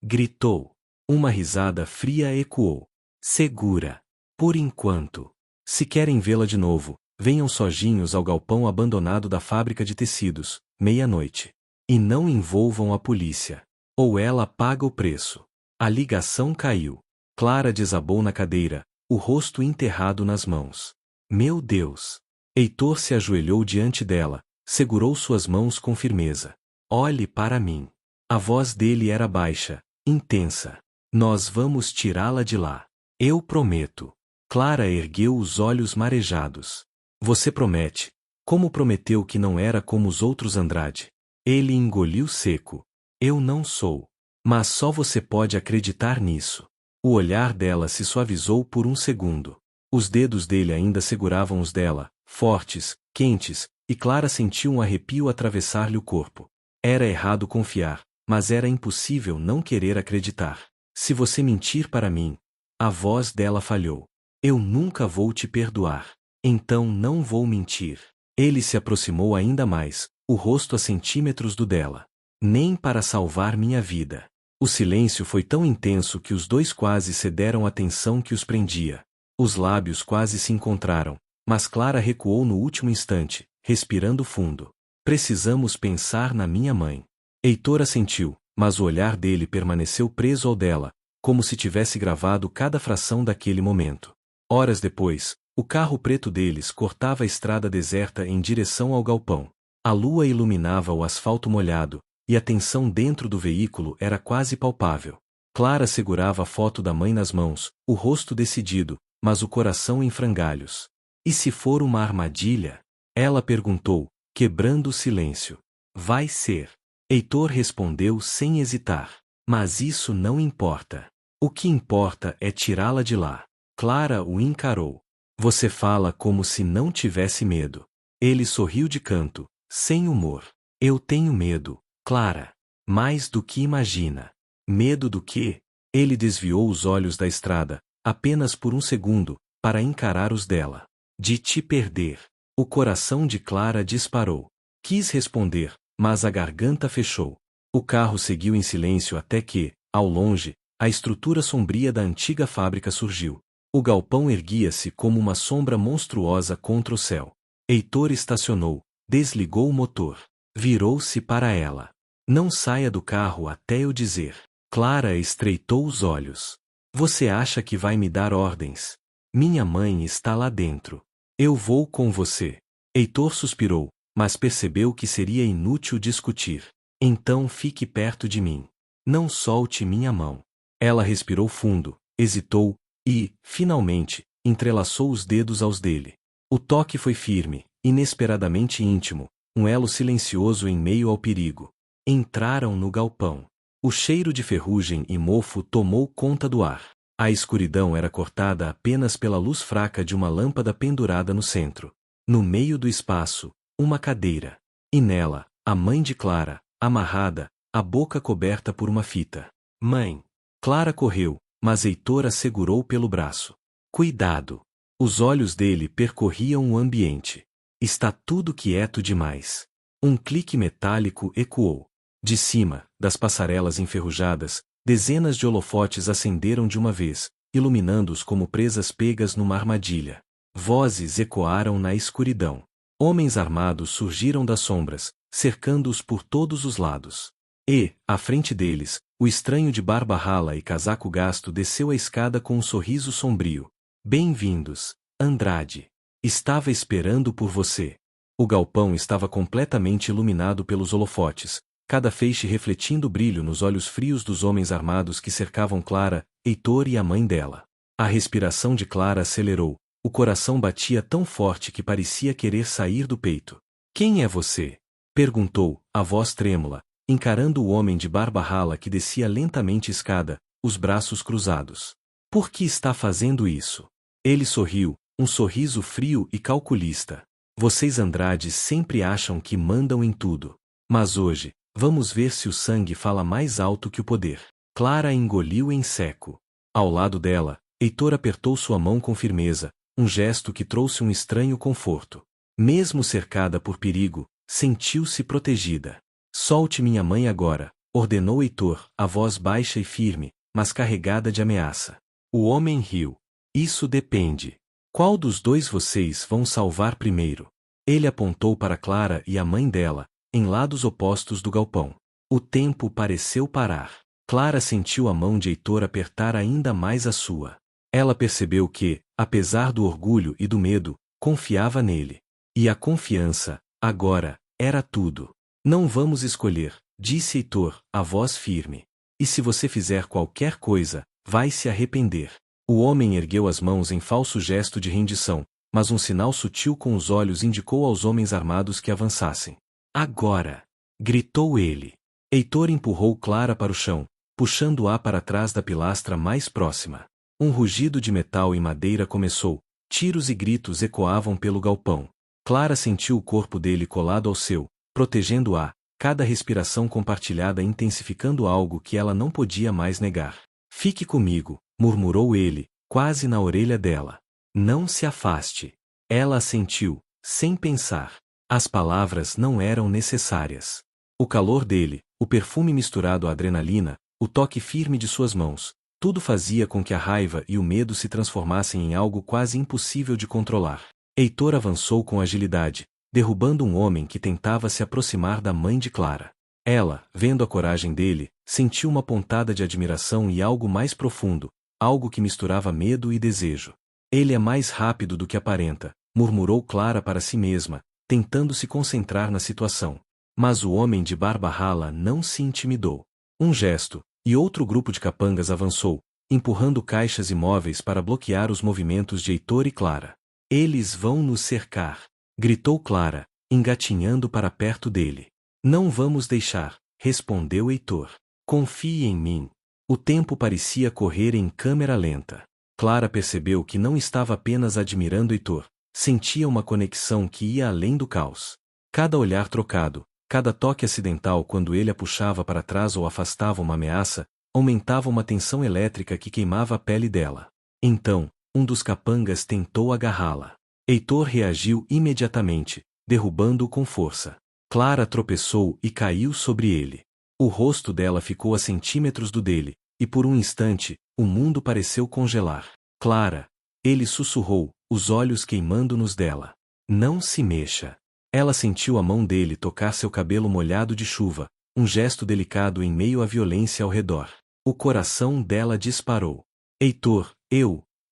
Gritou. Uma risada fria ecoou. Segura. Por enquanto. Se querem vê-la de novo, venham sozinhos ao galpão abandonado da fábrica de tecidos, meia-noite. E não envolvam a polícia. Ou ela paga o preço. A ligação caiu. Clara desabou na cadeira, o rosto enterrado nas mãos. Meu Deus! Heitor se ajoelhou diante dela, segurou suas mãos com firmeza. Olhe para mim. A voz dele era baixa, intensa. Nós vamos tirá-la de lá. Eu prometo. Clara ergueu os olhos marejados. Você promete. Como prometeu que não era como os outros Andrade? Ele engoliu seco. Eu não sou. Mas só você pode acreditar nisso. O olhar dela se suavizou por um segundo. Os dedos dele ainda seguravam os dela, fortes, quentes, e Clara sentiu um arrepio atravessar-lhe o corpo. Era errado confiar, mas era impossível não querer acreditar. Se você mentir para mim... A voz dela falhou. Eu nunca vou te perdoar. Então não vou mentir. Ele se aproximou ainda mais, o rosto a centímetros do dela. Nem para salvar minha vida. O silêncio foi tão intenso que os dois quase cederam à tensão que os prendia. Os lábios quase se encontraram, mas Clara recuou no último instante, respirando fundo. Precisamos pensar na minha mãe. Heitor assentiu, mas o olhar dele permaneceu preso ao dela, como se tivesse gravado cada fração daquele momento. Horas depois, o carro preto deles cortava a estrada deserta em direção ao galpão. A lua iluminava o asfalto molhado, e a tensão dentro do veículo era quase palpável. Clara segurava a foto da mãe nas mãos, o rosto decidido, mas o coração em frangalhos. E se for uma armadilha? Ela perguntou, quebrando o silêncio. Vai ser. Heitor respondeu sem hesitar. Mas isso não importa. O que importa é tirá-la de lá. Clara o encarou. Você fala como se não tivesse medo. Ele sorriu de canto, sem humor. Eu tenho medo, Clara. Mais do que imagina. Medo do quê? Ele desviou os olhos da estrada, apenas por um segundo, para encarar os dela. De te perder. O coração de Clara disparou. Quis responder, mas a garganta fechou. O carro seguiu em silêncio até que, ao longe, a estrutura sombria da antiga fábrica surgiu. O galpão erguia-se como uma sombra monstruosa contra o céu. Heitor estacionou, desligou o motor. Virou-se para ela. Não saia do carro até eu dizer. Clara estreitou os olhos. Você acha que vai me dar ordens? Minha mãe está lá dentro. Eu vou com você. Heitor suspirou, mas percebeu que seria inútil discutir. Então fique perto de mim. Não solte minha mão. Ela respirou fundo, hesitou, e, finalmente, entrelaçou os dedos aos dele. O toque foi firme, inesperadamente íntimo, um elo silencioso em meio ao perigo. Entraram no galpão. O cheiro de ferrugem e mofo tomou conta do ar. A escuridão era cortada apenas pela luz fraca de uma lâmpada pendurada no centro. No meio do espaço, uma cadeira. E nela, a mãe de Clara, amarrada, a boca coberta por uma fita. Mãe! Clara correu, mas Heitor a segurou pelo braço. Cuidado! Os olhos dele percorriam o ambiente. Está tudo quieto demais. Um clique metálico ecoou. De cima, das passarelas enferrujadas, dezenas de holofotes acenderam de uma vez, iluminando-os como presas pegas numa armadilha. Vozes ecoaram na escuridão. Homens armados surgiram das sombras, cercando-os por todos os lados. E, à frente deles, o estranho de barba rala e casaco gasto desceu a escada com um sorriso sombrio. Bem-vindos, Andrade. Estava esperando por você. O galpão estava completamente iluminado pelos holofotes, cada feixe refletindo brilho nos olhos frios dos homens armados que cercavam Clara, Heitor e a mãe dela. A respiração de Clara acelerou, o coração batia tão forte que parecia querer sair do peito. Quem é você? Perguntou, a voz trêmula, encarando o homem de barba rala que descia lentamente a escada, os braços cruzados. Por que está fazendo isso? Ele sorriu, um sorriso frio e calculista. Vocês Andrades sempre acham que mandam em tudo. Mas hoje, vamos ver se o sangue fala mais alto que o poder. Clara engoliu em seco. Ao lado dela, Heitor apertou sua mão com firmeza, um gesto que trouxe um estranho conforto. Mesmo cercada por perigo, sentiu-se protegida. Solte minha mãe agora, ordenou Heitor, a voz baixa e firme, mas carregada de ameaça. O homem riu. Isso depende. Qual dos dois vocês vão salvar primeiro? Ele apontou para Clara e a mãe dela, em lados opostos do galpão. O tempo pareceu parar. Clara sentiu a mão de Heitor apertar ainda mais a sua. Ela percebeu que, apesar do orgulho e do medo, confiava nele. E a confiança, agora, era tudo. Não vamos escolher, disse Heitor, a voz firme. E se você fizer qualquer coisa, vai se arrepender. O homem ergueu as mãos em falso gesto de rendição, mas um sinal sutil com os olhos indicou aos homens armados que avançassem. Agora! Gritou ele. Heitor empurrou Clara para o chão, puxando-a para trás da pilastra mais próxima. Um rugido de metal e madeira começou, tiros e gritos ecoavam pelo galpão. Clara sentiu o corpo dele colado ao seu, protegendo-a, cada respiração compartilhada intensificando algo que ela não podia mais negar. Fique comigo, murmurou ele, quase na orelha dela. Não se afaste. Ela assentiu, sem pensar. As palavras não eram necessárias. O calor dele, o perfume misturado à adrenalina, o toque firme de suas mãos, tudo fazia com que a raiva e o medo se transformassem em algo quase impossível de controlar. Heitor avançou com agilidade, derrubando um homem que tentava se aproximar da mãe de Clara. Ela, vendo a coragem dele, sentiu uma pontada de admiração e algo mais profundo, algo que misturava medo e desejo. Ele é mais rápido do que aparenta, murmurou Clara para si mesma, tentando se concentrar na situação. Mas o homem de barba rala não se intimidou. Um gesto, e outro grupo de capangas avançou, empurrando caixas e móveis para bloquear os movimentos de Heitor e Clara. Eles vão nos cercar, gritou Clara, engatinhando para perto dele. Não vamos deixar, respondeu Heitor. Confie em mim. O tempo parecia correr em câmera lenta. Clara percebeu que não estava apenas admirando Heitor, sentia uma conexão que ia além do caos. Cada olhar trocado, cada toque acidental quando ele a puxava para trás ou afastava uma ameaça, aumentava uma tensão elétrica que queimava a pele dela. Então, um dos capangas tentou agarrá-la. Heitor reagiu imediatamente, derrubando-o com força. Clara tropeçou e caiu sobre ele. O rosto dela ficou a centímetros do dele, e por um instante, o mundo pareceu congelar. Clara! Ele sussurrou, os olhos queimando nos dela. Não se mexa. Ela sentiu a mão dele tocar seu cabelo molhado de chuva, um gesto delicado em meio à violência ao redor. O coração dela disparou. Heitor,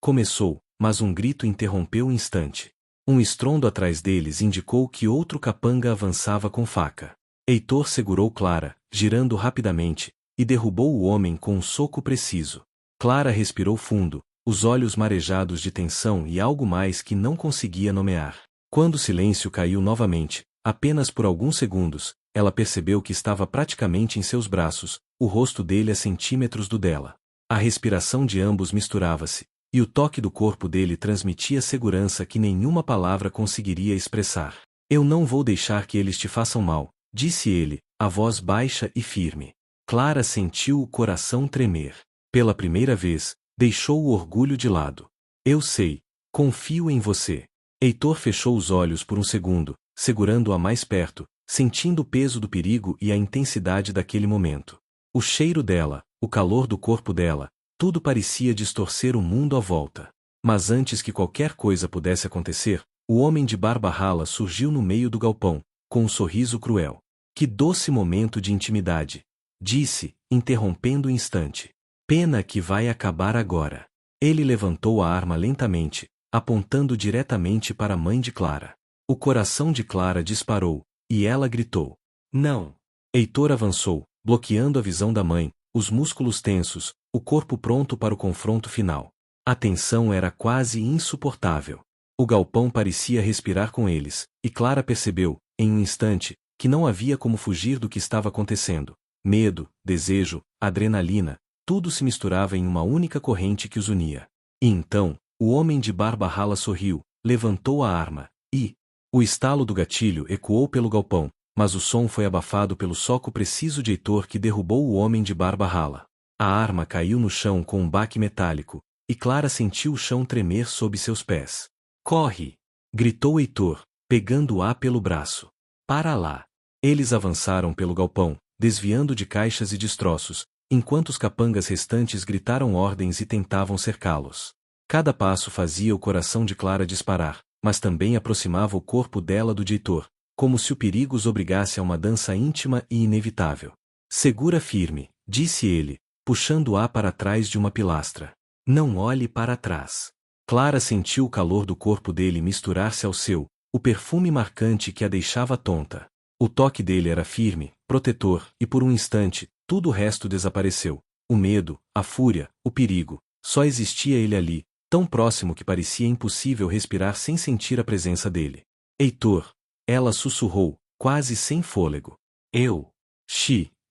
começou, mas um grito interrompeu o instante. Um estrondo atrás deles indicou que outro capanga avançava com faca. Heitor segurou Clara, girando rapidamente, e derrubou o homem com um soco preciso. Clara respirou fundo, os olhos marejados de tensão e algo mais que não conseguia nomear. Quando o silêncio caiu novamente, apenas por alguns segundos, ela percebeu que estava praticamente em seus braços, o rosto dele a centímetros do dela. A respiração de ambos misturava-se, e o toque do corpo dele transmitia segurança que nenhuma palavra conseguiria expressar. Eu não vou deixar que eles te façam mal, disse ele, a voz baixa e firme. Clara sentiu o coração tremer. Pela primeira vez, deixou o orgulho de lado. Eu sei, confio em você. Heitor fechou os olhos por um segundo, segurando-a mais perto, sentindo o peso do perigo e a intensidade daquele momento. O cheiro dela, o calor do corpo dela, tudo parecia distorcer o mundo à volta. Mas antes que qualquer coisa pudesse acontecer, o homem de barba rala surgiu no meio do galpão, com um sorriso cruel. Que doce momento de intimidade, disse, interrompendo o instante. Pena que vai acabar agora. Ele levantou a arma lentamente, apontando diretamente para a mãe de Clara. O coração de Clara disparou, e ela gritou. Não! Heitor avançou, bloqueando a visão da mãe, os músculos tensos, o corpo pronto para o confronto final. A tensão era quase insuportável. O galpão parecia respirar com eles, e Clara percebeu, em um instante, que não havia como fugir do que estava acontecendo. Medo, desejo, adrenalina, tudo se misturava em uma única corrente que os unia. E então, o homem de barba rala sorriu, levantou a arma, e... O estalo do gatilho ecoou pelo galpão, mas o som foi abafado pelo soco preciso de Heitor que derrubou o homem de barba rala. A arma caiu no chão com um baque metálico, e Clara sentiu o chão tremer sob seus pés. Corre! Gritou Heitor, pegando-a pelo braço. Para lá! Eles avançaram pelo galpão, desviando de caixas e destroços, enquanto os capangas restantes gritaram ordens e tentavam cercá-los. Cada passo fazia o coração de Clara disparar, mas também aproximava o corpo dela do de Heitor, como se o perigo os obrigasse a uma dança íntima e inevitável. Segura firme, disse ele, puxando-a para trás de uma pilastra. Não olhe para trás. Clara sentiu o calor do corpo dele misturar-se ao seu, o perfume marcante que a deixava tonta. O toque dele era firme, protetor, e por um instante, tudo o resto desapareceu. O medo, a fúria, o perigo. Só existia ele ali, tão próximo que parecia impossível respirar sem sentir a presença dele. Heitor! Ela sussurrou, quase sem fôlego.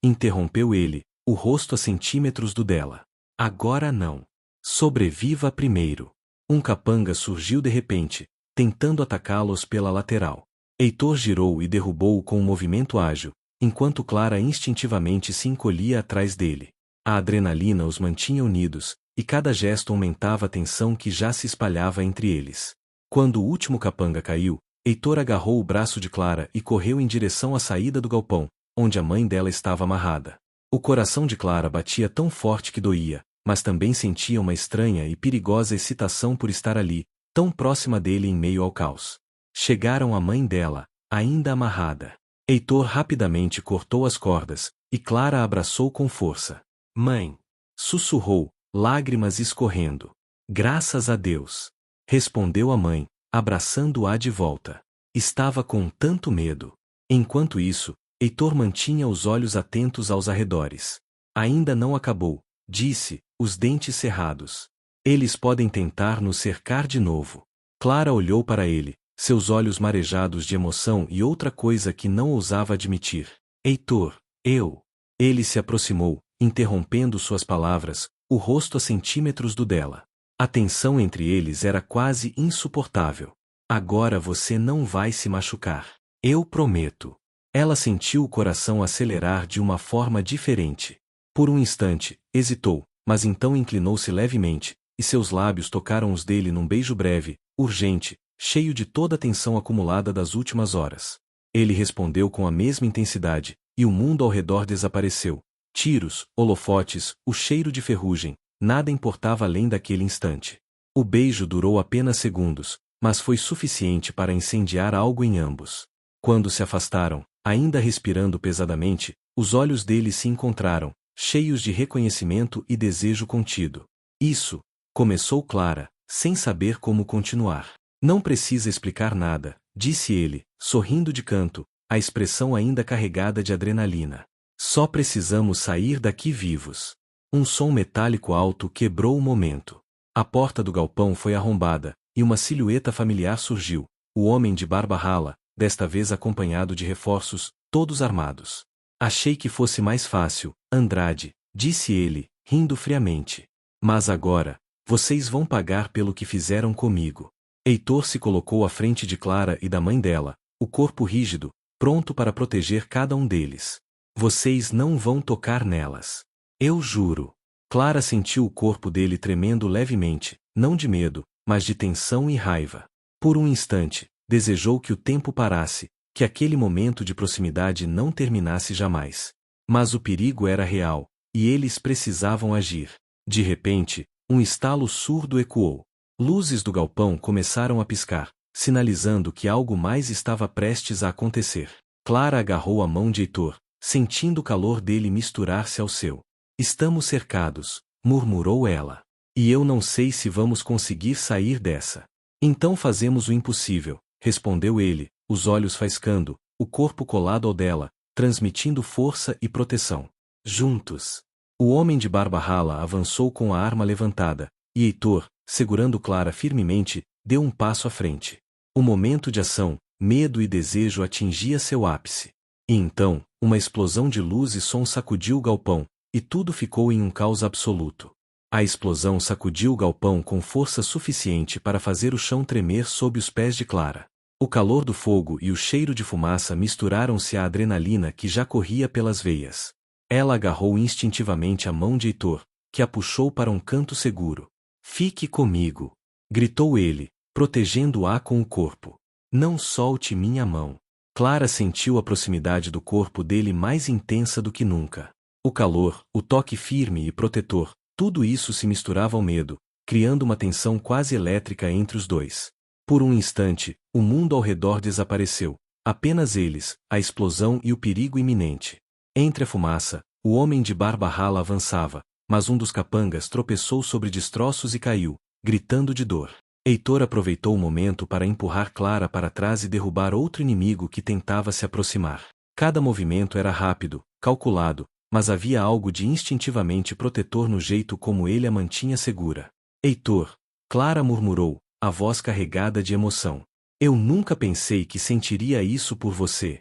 Interrompeu ele, o rosto a centímetros do dela. Agora não. Sobreviva primeiro. Um capanga surgiu de repente, tentando atacá-los pela lateral. Heitor girou e derrubou-o com um movimento ágil, enquanto Clara instintivamente se encolhia atrás dele. A adrenalina os mantinha unidos, e cada gesto aumentava a tensão que já se espalhava entre eles. Quando o último capanga caiu, Heitor agarrou o braço de Clara e correu em direção à saída do galpão, onde a mãe dela estava amarrada. O coração de Clara batia tão forte que doía, mas também sentia uma estranha e perigosa excitação por estar ali, tão próxima dele em meio ao caos. Chegaram à mãe dela, ainda amarrada. Heitor rapidamente cortou as cordas, e Clara a abraçou com força. Mãe! Sussurrou, lágrimas escorrendo. Graças a Deus! Respondeu a mãe, abraçando-a de volta. Estava com tanto medo. Enquanto isso, Heitor mantinha os olhos atentos aos arredores. Ainda não acabou, disse, os dentes cerrados. Eles podem tentar nos cercar de novo. Clara olhou para ele, seus olhos marejados de emoção e outra coisa que não ousava admitir. Heitor, eu. Ele se aproximou, interrompendo suas palavras, o rosto a centímetros do dela. A tensão entre eles era quase insuportável. Agora você não vai se machucar. Eu prometo. Ela sentiu o coração acelerar de uma forma diferente. Por um instante, hesitou, mas então inclinou-se levemente, e seus lábios tocaram os dele num beijo breve, urgente, cheio de toda a tensão acumulada das últimas horas. Ele respondeu com a mesma intensidade, e o mundo ao redor desapareceu. Tiros, holofotes, o cheiro de ferrugem, nada importava além daquele instante. O beijo durou apenas segundos, mas foi suficiente para incendiar algo em ambos. Quando se afastaram, ainda respirando pesadamente, os olhos dele se encontraram, cheios de reconhecimento e desejo contido. Isso, começou Clara, sem saber como continuar. Não precisa explicar nada, disse ele, sorrindo de canto, a expressão ainda carregada de adrenalina. Só precisamos sair daqui vivos. Um som metálico alto quebrou o momento. A porta do galpão foi arrombada, e uma silhueta familiar surgiu, o homem de barba rala, desta vez acompanhado de reforços, todos armados. Achei que fosse mais fácil, Andrade, disse ele, rindo friamente. Mas agora, vocês vão pagar pelo que fizeram comigo. Heitor se colocou à frente de Clara e da mãe dela, o corpo rígido, pronto para proteger cada um deles. Vocês não vão tocar nelas. Eu juro. Clara sentiu o corpo dele tremendo levemente, não de medo, mas de tensão e raiva. Por um instante, desejou que o tempo parasse, que aquele momento de proximidade não terminasse jamais. Mas o perigo era real, e eles precisavam agir. De repente, um estalo surdo ecoou. Luzes do galpão começaram a piscar, sinalizando que algo mais estava prestes a acontecer. Clara agarrou a mão de Heitor, sentindo o calor dele misturar-se ao seu. Estamos cercados, murmurou ela. E eu não sei se vamos conseguir sair dessa. Então fazemos o impossível, respondeu ele, os olhos faiscando, o corpo colado ao dela, transmitindo força e proteção. Juntos. O homem de barba rala avançou com a arma levantada, e Heitor, segurando Clara firmemente, deu um passo à frente. O momento de ação, medo e desejo atingia seu ápice. E então, uma explosão de luz e som sacudiu o galpão, e tudo ficou em um caos absoluto. A explosão sacudiu o galpão com força suficiente para fazer o chão tremer sob os pés de Clara. O calor do fogo e o cheiro de fumaça misturaram-se à adrenalina que já corria pelas veias. Ela agarrou instintivamente a mão de Heitor, que a puxou para um canto seguro. Fique comigo, gritou ele, protegendo-a com o corpo. Não solte minha mão. Clara sentiu a proximidade do corpo dele mais intensa do que nunca. O calor, o toque firme e protetor, tudo isso se misturava ao medo, criando uma tensão quase elétrica entre os dois. Por um instante, o mundo ao redor desapareceu, apenas eles, a explosão e o perigo iminente. Entre a fumaça, o homem de barba rala avançava, mas um dos capangas tropeçou sobre destroços e caiu, gritando de dor. Heitor aproveitou o momento para empurrar Clara para trás e derrubar outro inimigo que tentava se aproximar. Cada movimento era rápido, calculado, mas havia algo de instintivamente protetor no jeito como ele a mantinha segura. Heitor, Clara murmurou, a voz carregada de emoção. Eu nunca pensei que sentiria isso por você.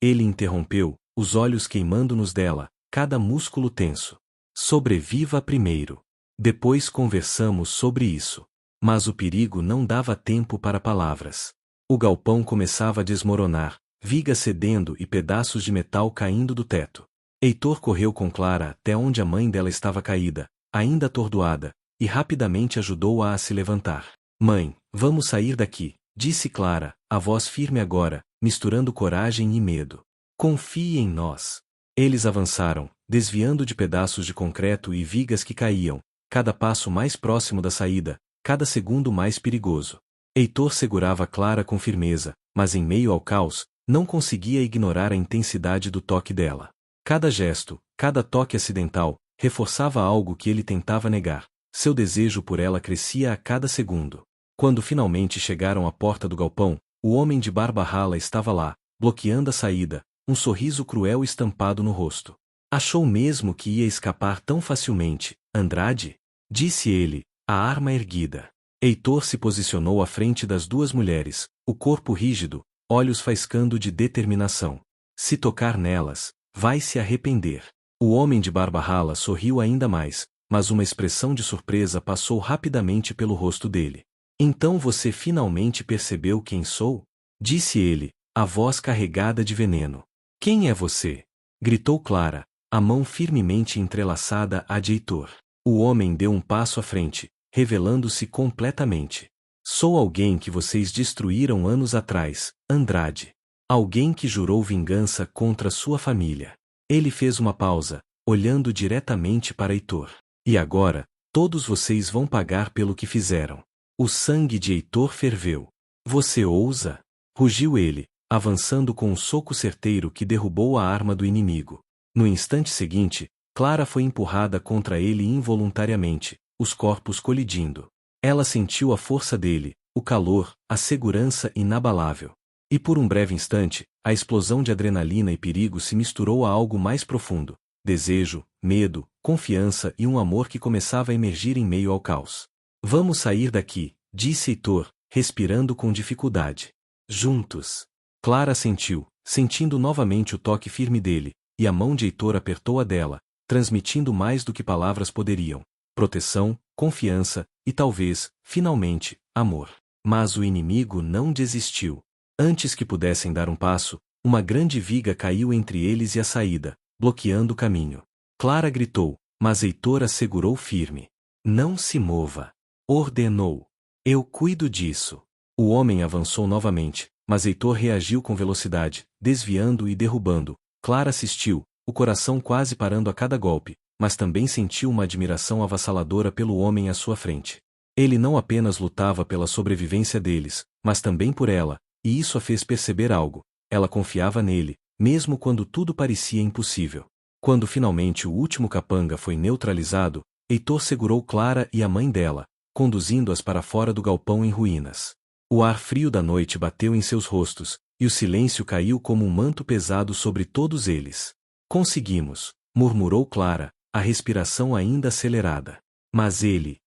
Ele interrompeu, os olhos queimando nos dela, cada músculo tenso. Sobreviva primeiro. Depois conversamos sobre isso. Mas o perigo não dava tempo para palavras. O galpão começava a desmoronar, vigas cedendo e pedaços de metal caindo do teto. Heitor correu com Clara até onde a mãe dela estava caída, ainda atordoada, e rapidamente ajudou-a a se levantar. Mãe, vamos sair daqui, disse Clara, a voz firme agora, misturando coragem e medo. Confie em nós. Eles avançaram, desviando de pedaços de concreto e vigas que caíam, cada passo mais próximo da saída, cada segundo mais perigoso. Heitor segurava Clara com firmeza, mas em meio ao caos, não conseguia ignorar a intensidade do toque dela. Cada gesto, cada toque acidental, reforçava algo que ele tentava negar. Seu desejo por ela crescia a cada segundo. Quando finalmente chegaram à porta do galpão, o homem de barba rala estava lá, bloqueando a saída, um sorriso cruel estampado no rosto. Achou mesmo que ia escapar tão facilmente, Andrade? Disse ele, a arma erguida. Heitor se posicionou à frente das duas mulheres, o corpo rígido, olhos faiscando de determinação. Se tocar nelas, vai se arrepender. O homem de barba rala sorriu ainda mais, mas uma expressão de surpresa passou rapidamente pelo rosto dele. Então você finalmente percebeu quem sou? Disse ele, a voz carregada de veneno. Quem é você? Gritou Clara, a mão firmemente entrelaçada à de Heitor. O homem deu um passo à frente, revelando-se completamente. Sou alguém que vocês destruíram anos atrás, Andrade. Alguém que jurou vingança contra sua família. Ele fez uma pausa, olhando diretamente para Heitor. E agora, todos vocês vão pagar pelo que fizeram. O sangue de Heitor ferveu. Você ousa? Rugiu ele, avançando com um soco certeiro que derrubou a arma do inimigo. No instante seguinte, Clara foi empurrada contra ele involuntariamente, os corpos colidindo. Ela sentiu a força dele, o calor, a segurança inabalável. E por um breve instante, a explosão de adrenalina e perigo se misturou a algo mais profundo: desejo, medo, confiança e um amor que começava a emergir em meio ao caos. Vamos sair daqui, disse Heitor, respirando com dificuldade. Juntos. Clara sentiu, sentindo novamente o toque firme dele, e a mão de Heitor apertou a dela, transmitindo mais do que palavras poderiam: proteção, confiança e talvez, finalmente, amor. Mas o inimigo não desistiu. Antes que pudessem dar um passo, uma grande viga caiu entre eles e a saída, bloqueando o caminho. Clara gritou, mas Heitor a segurou firme. Não se mova. Ordenou. Eu cuido disso. O homem avançou novamente, mas Heitor reagiu com velocidade, desviando e derrubando. Clara assistiu, o coração quase parando a cada golpe, mas também sentiu uma admiração avassaladora pelo homem à sua frente. Ele não apenas lutava pela sobrevivência deles, mas também por ela, e isso a fez perceber algo: ela confiava nele, mesmo quando tudo parecia impossível. Quando finalmente o último capanga foi neutralizado, Heitor segurou Clara e a mãe dela, conduzindo-as para fora do galpão em ruínas. O ar frio da noite bateu em seus rostos, e o silêncio caiu como um manto pesado sobre todos eles. Conseguimos, murmurou Clara, a respiração ainda acelerada. Mas ele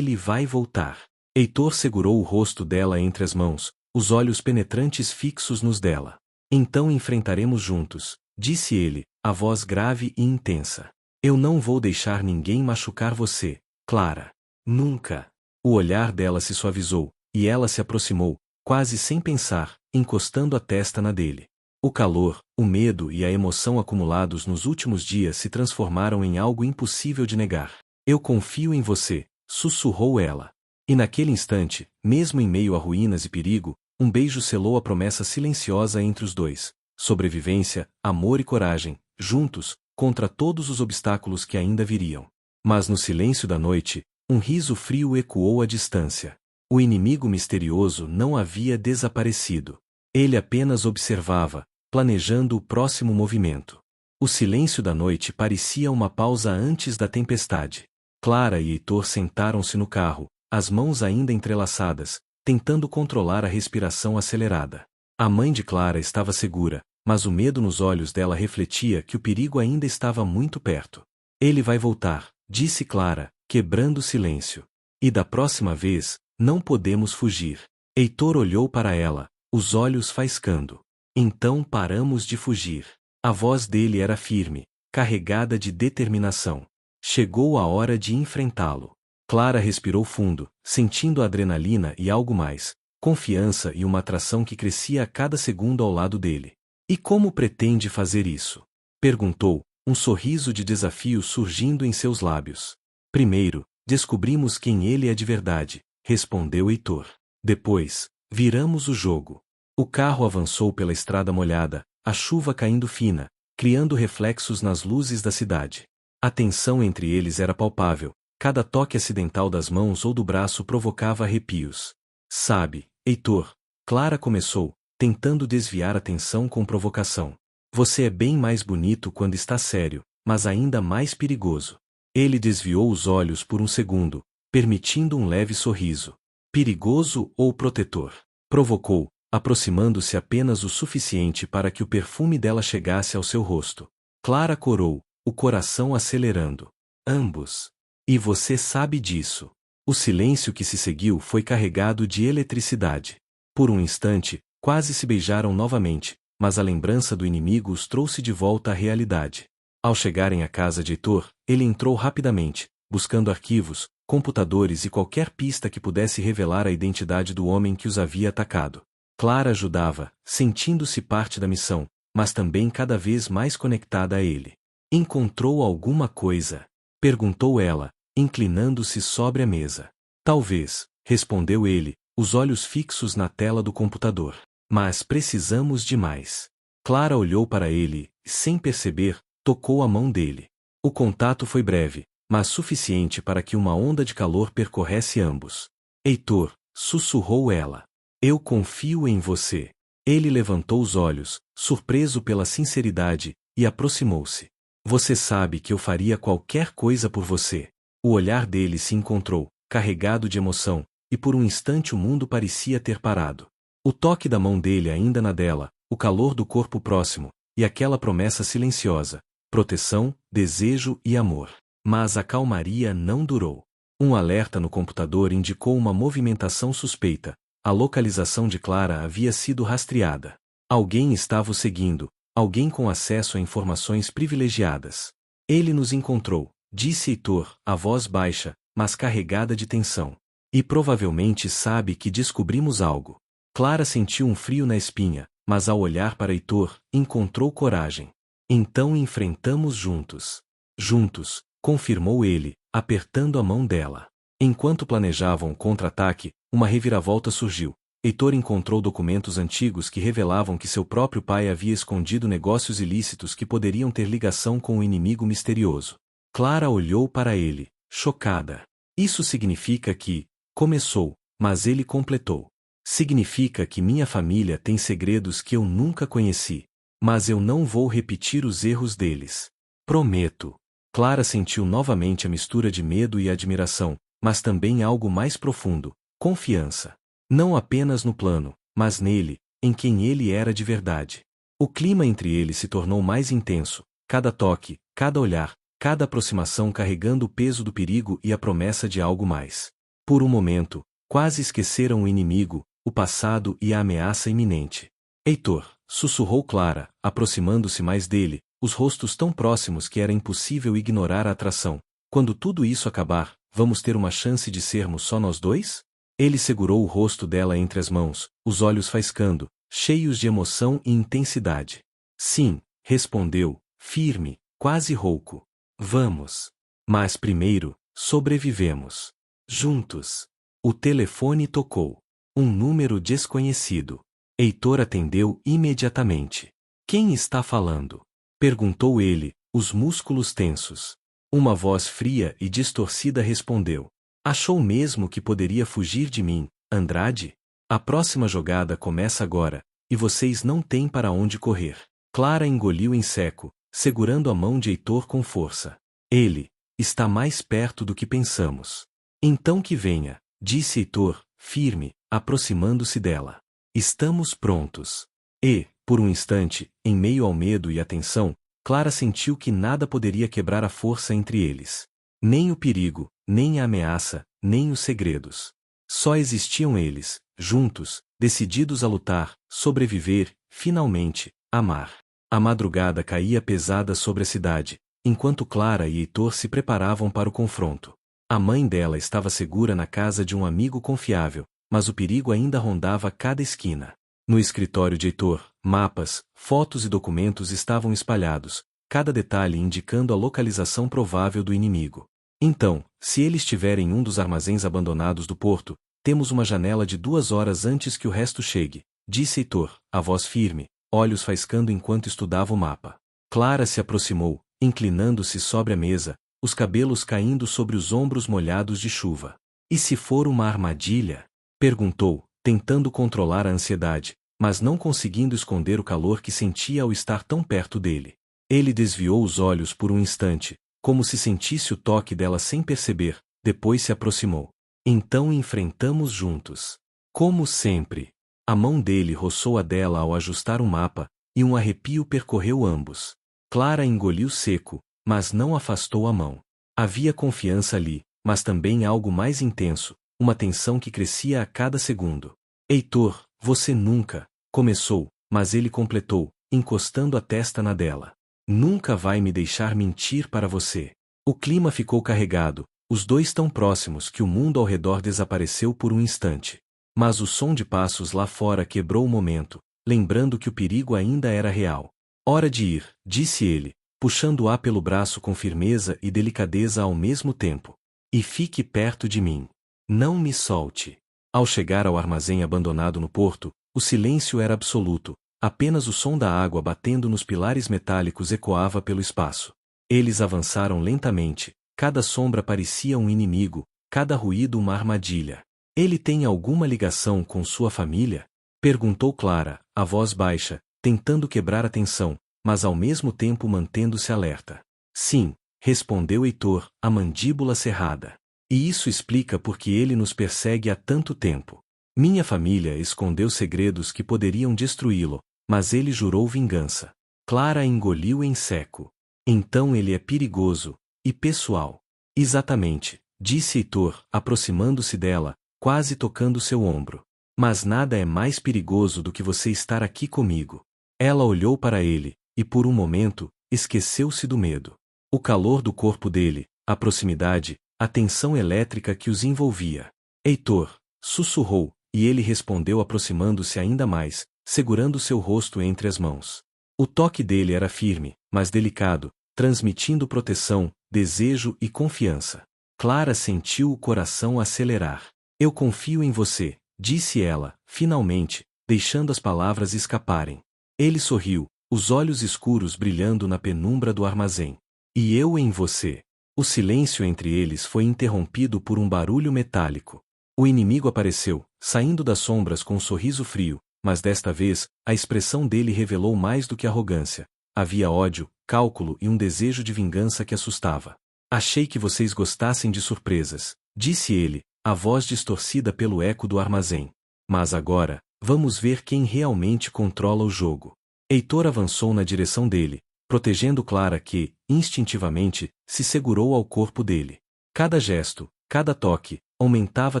vai voltar. Heitor segurou o rosto dela entre as mãos, os olhos penetrantes fixos nos dela. Então enfrentaremos juntos, disse ele, a voz grave e intensa. Eu não vou deixar ninguém machucar você, Clara. Nunca. O olhar dela se suavizou, e ela se aproximou, quase sem pensar, encostando a testa na dele. O calor, o medo e a emoção acumulados nos últimos dias se transformaram em algo impossível de negar. Eu confio em você, sussurrou ela. E naquele instante, mesmo em meio a ruínas e perigo, um beijo selou a promessa silenciosa entre os dois: sobrevivência, amor e coragem, juntos, contra todos os obstáculos que ainda viriam. Mas no silêncio da noite, um riso frio ecoou à distância. O inimigo misterioso não havia desaparecido. Ele apenas observava, planejando o próximo movimento. O silêncio da noite parecia uma pausa antes da tempestade. Clara e Heitor sentaram-se no carro, as mãos ainda entrelaçadas, tentando controlar a respiração acelerada. A mãe de Clara estava segura, mas o medo nos olhos dela refletia que o perigo ainda estava muito perto. Ele vai voltar, disse Clara, quebrando o silêncio. E da próxima vez, não podemos fugir. Heitor olhou para ela, os olhos faiscando. Então paramos de fugir. A voz dele era firme, carregada de determinação. Chegou a hora de enfrentá-lo. Clara respirou fundo, sentindo a adrenalina e algo mais, confiança e uma atração que crescia a cada segundo ao lado dele. E como pretende fazer isso? Perguntou, um sorriso de desafio surgindo em seus lábios. Primeiro, descobrimos quem ele é de verdade, respondeu Heitor. Depois, viramos o jogo. O carro avançou pela estrada molhada, a chuva caindo fina, criando reflexos nas luzes da cidade. A tensão entre eles era palpável, cada toque acidental das mãos ou do braço provocava arrepios. Sabe, Heitor, Clara começou, tentando desviar a tensão com provocação. Você é bem mais bonito quando está sério, mas ainda mais perigoso. Ele desviou os olhos por um segundo, permitindo um leve sorriso. Perigoso ou protetor? Provocou, aproximando-se apenas o suficiente para que o perfume dela chegasse ao seu rosto. Clara corou, o coração acelerando. Ambos. E você sabe disso. O silêncio que se seguiu foi carregado de eletricidade. Por um instante, quase se beijaram novamente, mas a lembrança do inimigo os trouxe de volta à realidade. Ao chegarem à casa de Heitor, ele entrou rapidamente, buscando arquivos, computadores e qualquer pista que pudesse revelar a identidade do homem que os havia atacado. Clara ajudava, sentindo-se parte da missão, mas também cada vez mais conectada a ele. Encontrou alguma coisa? Perguntou ela, inclinando-se sobre a mesa. Talvez, respondeu ele, os olhos fixos na tela do computador. Mas precisamos de mais. Clara olhou para ele e, sem perceber, tocou a mão dele. O contato foi breve, mas suficiente para que uma onda de calor percorresse ambos. Heitor, sussurrou ela. Eu confio em você. Ele levantou os olhos, surpreso pela sinceridade, e aproximou-se. Você sabe que eu faria qualquer coisa por você. O olhar dele se encontrou, carregado de emoção, e por um instante o mundo parecia ter parado. O toque da mão dele ainda na dela, o calor do corpo próximo, e aquela promessa silenciosa, proteção, desejo e amor. Mas a calmaria não durou. Um alerta no computador indicou uma movimentação suspeita. A localização de Clara havia sido rastreada. Alguém estava o seguindo, alguém com acesso a informações privilegiadas. Ele nos encontrou, disse Heitor, a voz baixa, mas carregada de tensão. E provavelmente sabe que descobrimos algo. Clara sentiu um frio na espinha, mas ao olhar para Heitor, encontrou coragem. Então enfrentamos juntos. Juntos, confirmou ele, apertando a mão dela. Enquanto planejavam um contra-ataque, uma reviravolta surgiu. Heitor encontrou documentos antigos que revelavam que seu próprio pai havia escondido negócios ilícitos que poderiam ter ligação com o inimigo misterioso. Clara olhou para ele, chocada. Isso significa que... Começou, mas ele completou. Significa que minha família tem segredos que eu nunca conheci. Mas eu não vou repetir os erros deles. Prometo. Clara sentiu novamente a mistura de medo e admiração, mas também algo mais profundo, confiança. Não apenas no plano, mas nele, em quem ele era de verdade. O clima entre eles se tornou mais intenso, cada toque, cada olhar, cada aproximação carregando o peso do perigo e a promessa de algo mais. Por um momento, quase esqueceram o inimigo, o passado e a ameaça iminente. Heitor, sussurrou Clara, aproximando-se mais dele, os rostos tão próximos que era impossível ignorar a atração. Quando tudo isso acabar, vamos ter uma chance de sermos só nós dois? Ele segurou o rosto dela entre as mãos, os olhos faiscando, cheios de emoção e intensidade. Sim, respondeu, firme, quase rouco. Vamos. Mas primeiro, sobrevivemos. Juntos. O telefone tocou. Um número desconhecido. Heitor atendeu imediatamente. Quem está falando? Perguntou ele, os músculos tensos. Uma voz fria e distorcida respondeu. Achou mesmo que poderia fugir de mim, Andrade? A próxima jogada começa agora, e vocês não têm para onde correr. Clara engoliu em seco, segurando a mão de Heitor com força. Ele está mais perto do que pensamos. Então que venha, disse Heitor, firme, aproximando-se dela. Estamos prontos. E, por um instante, em meio ao medo e à tensão, Clara sentiu que nada poderia quebrar a força entre eles. Nem o perigo, nem a ameaça, nem os segredos. Só existiam eles, juntos, decididos a lutar, sobreviver, finalmente, amar. A madrugada caía pesada sobre a cidade, enquanto Clara e Heitor se preparavam para o confronto. A mãe dela estava segura na casa de um amigo confiável, mas o perigo ainda rondava cada esquina. No escritório de Heitor, mapas, fotos e documentos estavam espalhados, cada detalhe indicando a localização provável do inimigo. Então, se ele estiver em um dos armazéns abandonados do porto, temos uma janela de 2 horas antes que o resto chegue, disse Heitor, a voz firme, olhos faiscando enquanto estudava o mapa. Clara se aproximou, inclinando-se sobre a mesa, os cabelos caindo sobre os ombros molhados de chuva. E se for uma armadilha? Perguntou, tentando controlar a ansiedade, mas não conseguindo esconder o calor que sentia ao estar tão perto dele. Ele desviou os olhos por um instante, como se sentisse o toque dela sem perceber, depois se aproximou. Então enfrentamos juntos. Como sempre. A mão dele roçou a dela ao ajustar o mapa, e um arrepio percorreu ambos. Clara engoliu seco, mas não afastou a mão. Havia confiança ali, mas também algo mais intenso, uma tensão que crescia a cada segundo. Heitor, você nunca, começou, mas ele completou, encostando a testa na dela. Nunca vai me deixar mentir para você. O clima ficou carregado, os dois tão próximos que o mundo ao redor desapareceu por um instante. Mas o som de passos lá fora quebrou o momento, lembrando que o perigo ainda era real. Hora de ir, disse ele, puxando-a pelo braço com firmeza e delicadeza ao mesmo tempo. E fique perto de mim. Não me solte. Ao chegar ao armazém abandonado no porto, o silêncio era absoluto, apenas o som da água batendo nos pilares metálicos ecoava pelo espaço. Eles avançaram lentamente, cada sombra parecia um inimigo, cada ruído uma armadilha. Ele tem alguma ligação com sua família? Perguntou Clara, a voz baixa, tentando quebrar a tensão, mas ao mesmo tempo mantendo-se alerta. Sim, respondeu Heitor, a mandíbula cerrada. E isso explica por que ele nos persegue há tanto tempo. Minha família escondeu segredos que poderiam destruí-lo, mas ele jurou vingança. Clara engoliu em seco. Então ele é perigoso, e pessoal. Exatamente, disse Heitor, aproximando-se dela, quase tocando seu ombro. Mas nada é mais perigoso do que você estar aqui comigo. Ela olhou para ele, e por um momento, esqueceu-se do medo. O calor do corpo dele, a proximidade, a tensão elétrica que os envolvia. Heitor, sussurrou, e ele respondeu aproximando-se ainda mais, segurando seu rosto entre as mãos. O toque dele era firme, mas delicado, transmitindo proteção, desejo e confiança. Clara sentiu o coração acelerar. Eu confio em você, disse ela, finalmente, deixando as palavras escaparem. Ele sorriu, os olhos escuros brilhando na penumbra do armazém. E eu em você. O silêncio entre eles foi interrompido por um barulho metálico. O inimigo apareceu, saindo das sombras com um sorriso frio, mas desta vez, a expressão dele revelou mais do que arrogância. Havia ódio, cálculo e um desejo de vingança que assustava. Achei que vocês gostassem de surpresas, disse ele, a voz distorcida pelo eco do armazém. Mas agora, vamos ver quem realmente controla o jogo. Heitor avançou na direção dele, protegendo Clara que, instintivamente, se segurou ao corpo dele. Cada gesto, cada toque, aumentava a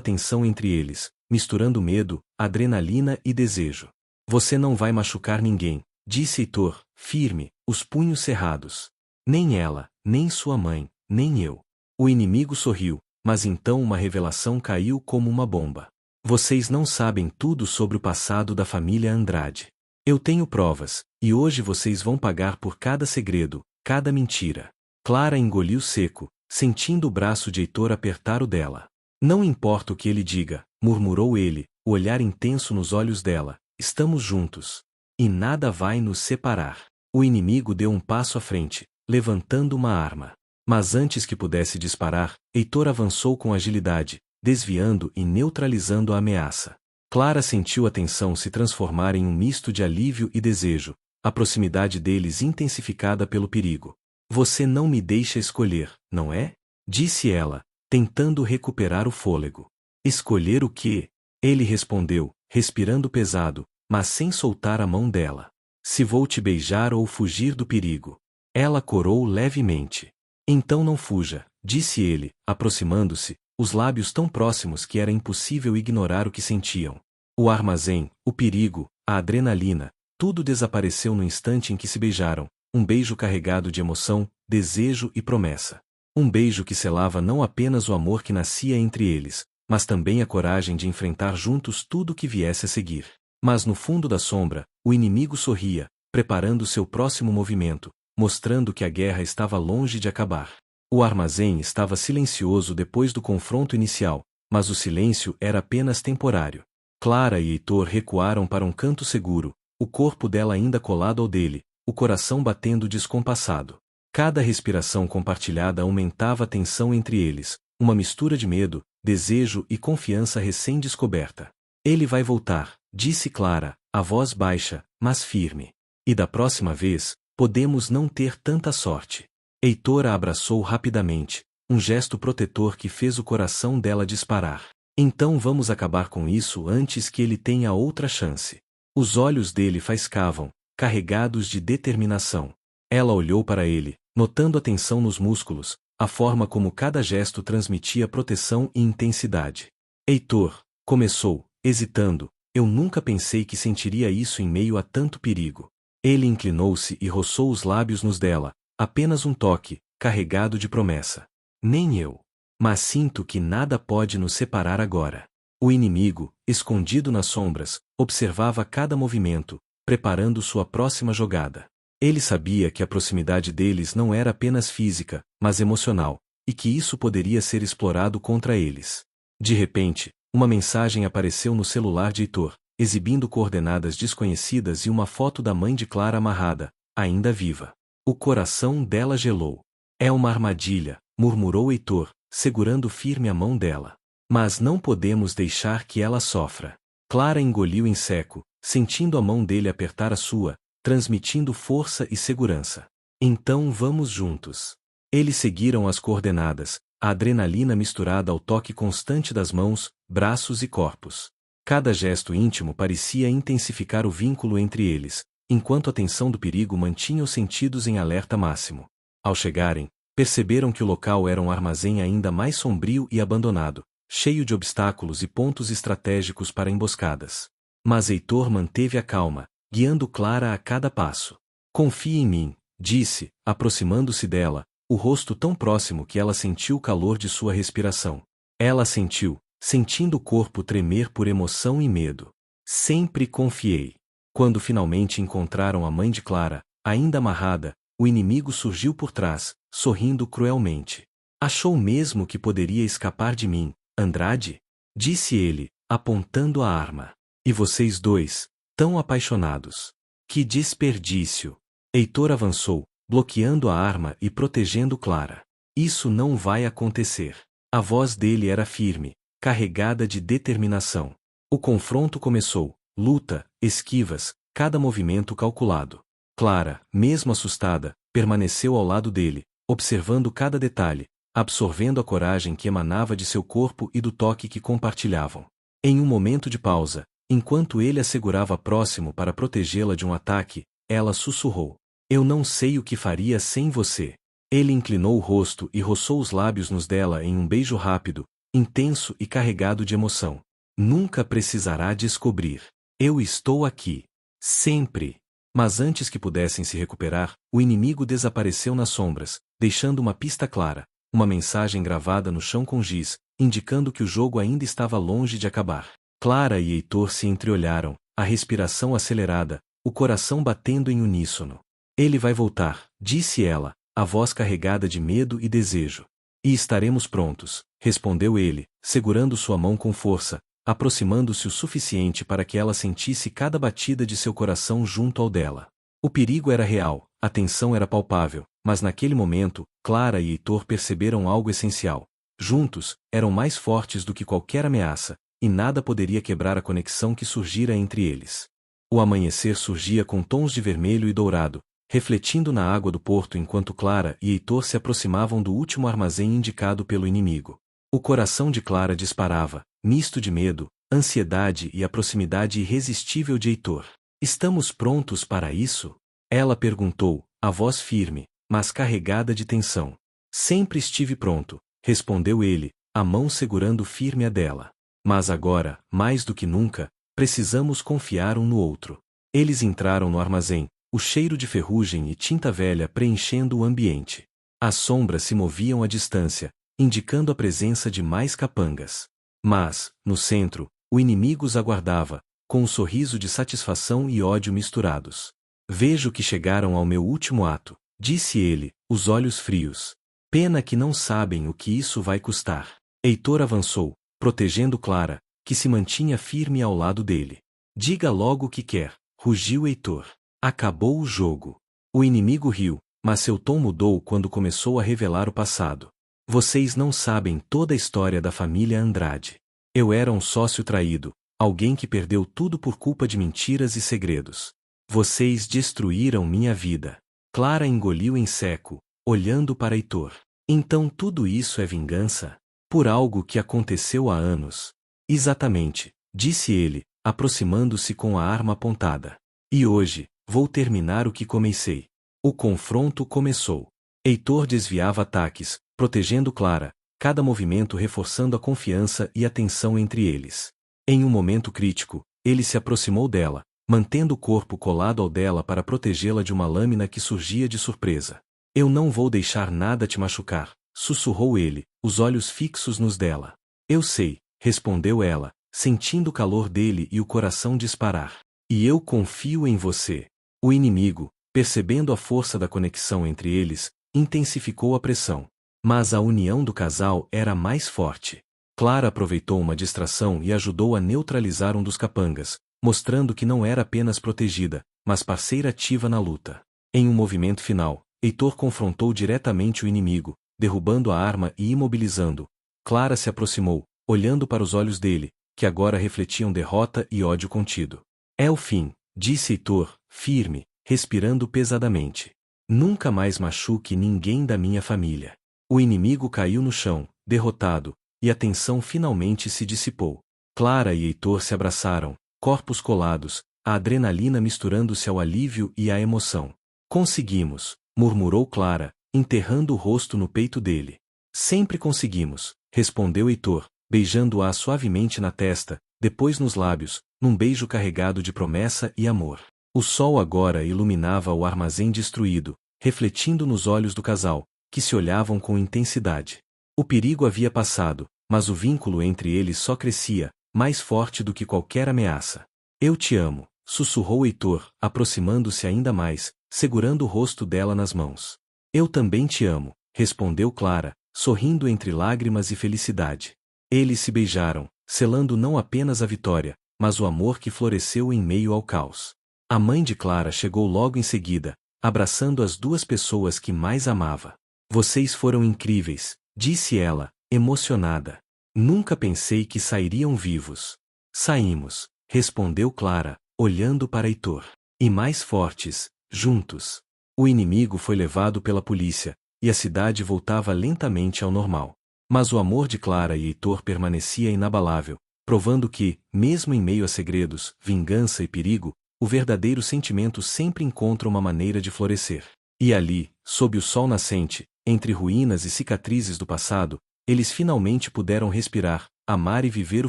tensão entre eles, misturando medo, adrenalina e desejo. Você não vai machucar ninguém, disse Heitor, firme, os punhos cerrados. Nem ela, nem sua mãe, nem eu. O inimigo sorriu, mas então uma revelação caiu como uma bomba. Vocês não sabem tudo sobre o passado da família Andrade. Eu tenho provas, e hoje vocês vão pagar por cada segredo, cada mentira. Clara engoliu seco, sentindo o braço de Heitor apertar o dela. Não importa o que ele diga, murmurou ele, o olhar intenso nos olhos dela, estamos juntos. E nada vai nos separar. O inimigo deu um passo à frente, levantando uma arma. Mas antes que pudesse disparar, Heitor avançou com agilidade, desviando e neutralizando a ameaça. Clara sentiu a tensão se transformar em um misto de alívio e desejo, a proximidade deles intensificada pelo perigo. Você não me deixa escolher, não é? Disse ela, tentando recuperar o fôlego. Escolher o quê? Ele respondeu, respirando pesado, mas sem soltar a mão dela. Se vou te beijar ou fugir do perigo. Ela corou levemente. Então não fuja, disse ele, aproximando-se, os lábios tão próximos que era impossível ignorar o que sentiam. O armazém, o perigo, a adrenalina, tudo desapareceu no instante em que se beijaram, um beijo carregado de emoção, desejo e promessa. Um beijo que selava não apenas o amor que nascia entre eles, mas também a coragem de enfrentar juntos tudo o que viesse a seguir. Mas no fundo da sombra, o inimigo sorria, preparando seu próximo movimento, mostrando que a guerra estava longe de acabar. O armazém estava silencioso depois do confronto inicial, mas o silêncio era apenas temporário. Clara e Heitor recuaram para um canto seguro, o corpo dela ainda colado ao dele, o coração batendo descompassado. Cada respiração compartilhada aumentava a tensão entre eles, uma mistura de medo, desejo e confiança recém-descoberta. Ele vai voltar, disse Clara, a voz baixa, mas firme. E da próxima vez, podemos não ter tanta sorte. Heitor a abraçou rapidamente, um gesto protetor que fez o coração dela disparar. Então vamos acabar com isso antes que ele tenha outra chance. Os olhos dele faiscavam, carregados de determinação. Ela olhou para ele, notando a tensão nos músculos, a forma como cada gesto transmitia proteção e intensidade. Heitor, começou, hesitando, eu nunca pensei que sentiria isso em meio a tanto perigo. Ele inclinou-se e roçou os lábios nos dela, apenas um toque, carregado de promessa. Nem eu. Mas sinto que nada pode nos separar agora. O inimigo, escondido nas sombras, observava cada movimento, preparando sua próxima jogada. Ele sabia que a proximidade deles não era apenas física, mas emocional, e que isso poderia ser explorado contra eles. De repente, uma mensagem apareceu no celular de Heitor, exibindo coordenadas desconhecidas e uma foto da mãe de Clara amarrada, ainda viva. O coração dela gelou. É uma armadilha, murmurou Heitor, segurando firme a mão dela. Mas não podemos deixar que ela sofra. Clara engoliu em seco, sentindo a mão dele apertar a sua, transmitindo força e segurança. Então vamos juntos. Eles seguiram as coordenadas, a adrenalina misturada ao toque constante das mãos, braços e corpos. Cada gesto íntimo parecia intensificar o vínculo entre eles, enquanto a tensão do perigo mantinha os sentidos em alerta máximo. Ao chegarem, perceberam que o local era um armazém ainda mais sombrio e abandonado, cheio de obstáculos e pontos estratégicos para emboscadas. Mas Heitor manteve a calma, guiando Clara a cada passo. Confie em mim, disse, aproximando-se dela, o rosto tão próximo que ela sentiu o calor de sua respiração. Ela sentiu, sentindo o corpo tremer por emoção e medo. Sempre confiei. Quando finalmente encontraram a mãe de Clara, ainda amarrada, o inimigo surgiu por trás, sorrindo cruelmente. Achou mesmo que poderia escapar de mim, Andrade? Disse ele, apontando a arma. E vocês dois, tão apaixonados. Que desperdício! Heitor avançou, bloqueando a arma e protegendo Clara. Isso não vai acontecer. A voz dele era firme, carregada de determinação. O confronto começou, luta, esquivas, cada movimento calculado. Clara, mesmo assustada, permaneceu ao lado dele, observando cada detalhe, absorvendo a coragem que emanava de seu corpo e do toque que compartilhavam. Em um momento de pausa, enquanto ele a segurava próximo para protegê-la de um ataque, ela sussurrou: Eu não sei o que faria sem você. Ele inclinou o rosto e roçou os lábios nos dela em um beijo rápido, intenso e carregado de emoção. Nunca precisará descobrir. Eu estou aqui. Sempre. Mas antes que pudessem se recuperar, o inimigo desapareceu nas sombras, deixando uma pista clara, uma mensagem gravada no chão com giz, indicando que o jogo ainda estava longe de acabar. Clara e Heitor se entreolharam, a respiração acelerada, o coração batendo em uníssono. Ele vai voltar, disse ela, a voz carregada de medo e desejo. E estaremos prontos, respondeu ele, segurando sua mão com força, aproximando-se o suficiente para que ela sentisse cada batida de seu coração junto ao dela. O perigo era real, a tensão era palpável, mas naquele momento, Clara e Heitor perceberam algo essencial. Juntos, eram mais fortes do que qualquer ameaça, e nada poderia quebrar a conexão que surgira entre eles. O amanhecer surgia com tons de vermelho e dourado, refletindo na água do porto enquanto Clara e Heitor se aproximavam do último armazém indicado pelo inimigo. O coração de Clara disparava, misto de medo, ansiedade e a proximidade irresistível de Heitor. Estamos prontos para isso? Ela perguntou, a voz firme, mas carregada de tensão. Sempre estive pronto, respondeu ele, a mão segurando firme a dela. Mas agora, mais do que nunca, precisamos confiar um no outro. Eles entraram no armazém, o cheiro de ferrugem e tinta velha preenchendo o ambiente. As sombras se moviam à distância, indicando a presença de mais capangas. Mas, no centro, o inimigo os aguardava, com um sorriso de satisfação e ódio misturados. Vejo que chegaram ao meu último ato, disse ele, os olhos frios. Pena que não sabem o que isso vai custar. Heitor avançou, protegendo Clara, que se mantinha firme ao lado dele. Diga logo o que quer, rugiu Heitor. Acabou o jogo. O inimigo riu, mas seu tom mudou quando começou a revelar o passado. Vocês não sabem toda a história da família Andrade. Eu era um sócio traído, alguém que perdeu tudo por culpa de mentiras e segredos. Vocês destruíram minha vida. Clara engoliu em seco, olhando para Heitor. Então tudo isso é vingança? Por algo que aconteceu há anos. Exatamente, disse ele, aproximando-se com a arma apontada. E hoje, vou terminar o que comecei. O confronto começou. Heitor desviava ataques, protegendo Clara, cada movimento reforçando a confiança e a tensão entre eles. Em um momento crítico, ele se aproximou dela, mantendo o corpo colado ao dela para protegê-la de uma lâmina que surgia de surpresa. Eu não vou deixar nada te machucar, sussurrou ele, os olhos fixos nos dela. Eu sei, respondeu ela, sentindo o calor dele e o coração disparar. E eu confio em você. O inimigo, percebendo a força da conexão entre eles, intensificou a pressão. Mas a união do casal era mais forte. Clara aproveitou uma distração e ajudou a neutralizar um dos capangas, mostrando que não era apenas protegida, mas parceira ativa na luta. Em um movimento final, Heitor confrontou diretamente o inimigo, derrubando a arma e imobilizando. Clara se aproximou, olhando para os olhos dele, que agora refletiam derrota e ódio contido. É o fim, disse Heitor, firme, respirando pesadamente. Nunca mais machuque ninguém da minha família. O inimigo caiu no chão, derrotado, e a tensão finalmente se dissipou. Clara e Heitor se abraçaram, corpos colados, a adrenalina misturando-se ao alívio e à emoção. Conseguimos, murmurou Clara, enterrando o rosto no peito dele. Sempre conseguimos, respondeu Heitor, beijando-a suavemente na testa, depois nos lábios, num beijo carregado de promessa e amor. O sol agora iluminava o armazém destruído, refletindo nos olhos do casal, que se olhavam com intensidade. O perigo havia passado, mas o vínculo entre eles só crescia, mais forte do que qualquer ameaça. Eu te amo, sussurrou Heitor, aproximando-se ainda mais, segurando o rosto dela nas mãos. Eu também te amo, respondeu Clara, sorrindo entre lágrimas e felicidade. Eles se beijaram, selando não apenas a vitória, mas o amor que floresceu em meio ao caos. A mãe de Clara chegou logo em seguida, abraçando as duas pessoas que mais amava. Vocês foram incríveis, disse ela, emocionada. Nunca pensei que sairiam vivos. Saímos, respondeu Clara, olhando para Heitor. E mais fortes, juntos. O inimigo foi levado pela polícia, e a cidade voltava lentamente ao normal. Mas o amor de Clara e Heitor permanecia inabalável, provando que, mesmo em meio a segredos, vingança e perigo, o verdadeiro sentimento sempre encontra uma maneira de florescer. E ali, sob o sol nascente, entre ruínas e cicatrizes do passado, eles finalmente puderam respirar, amar e viver o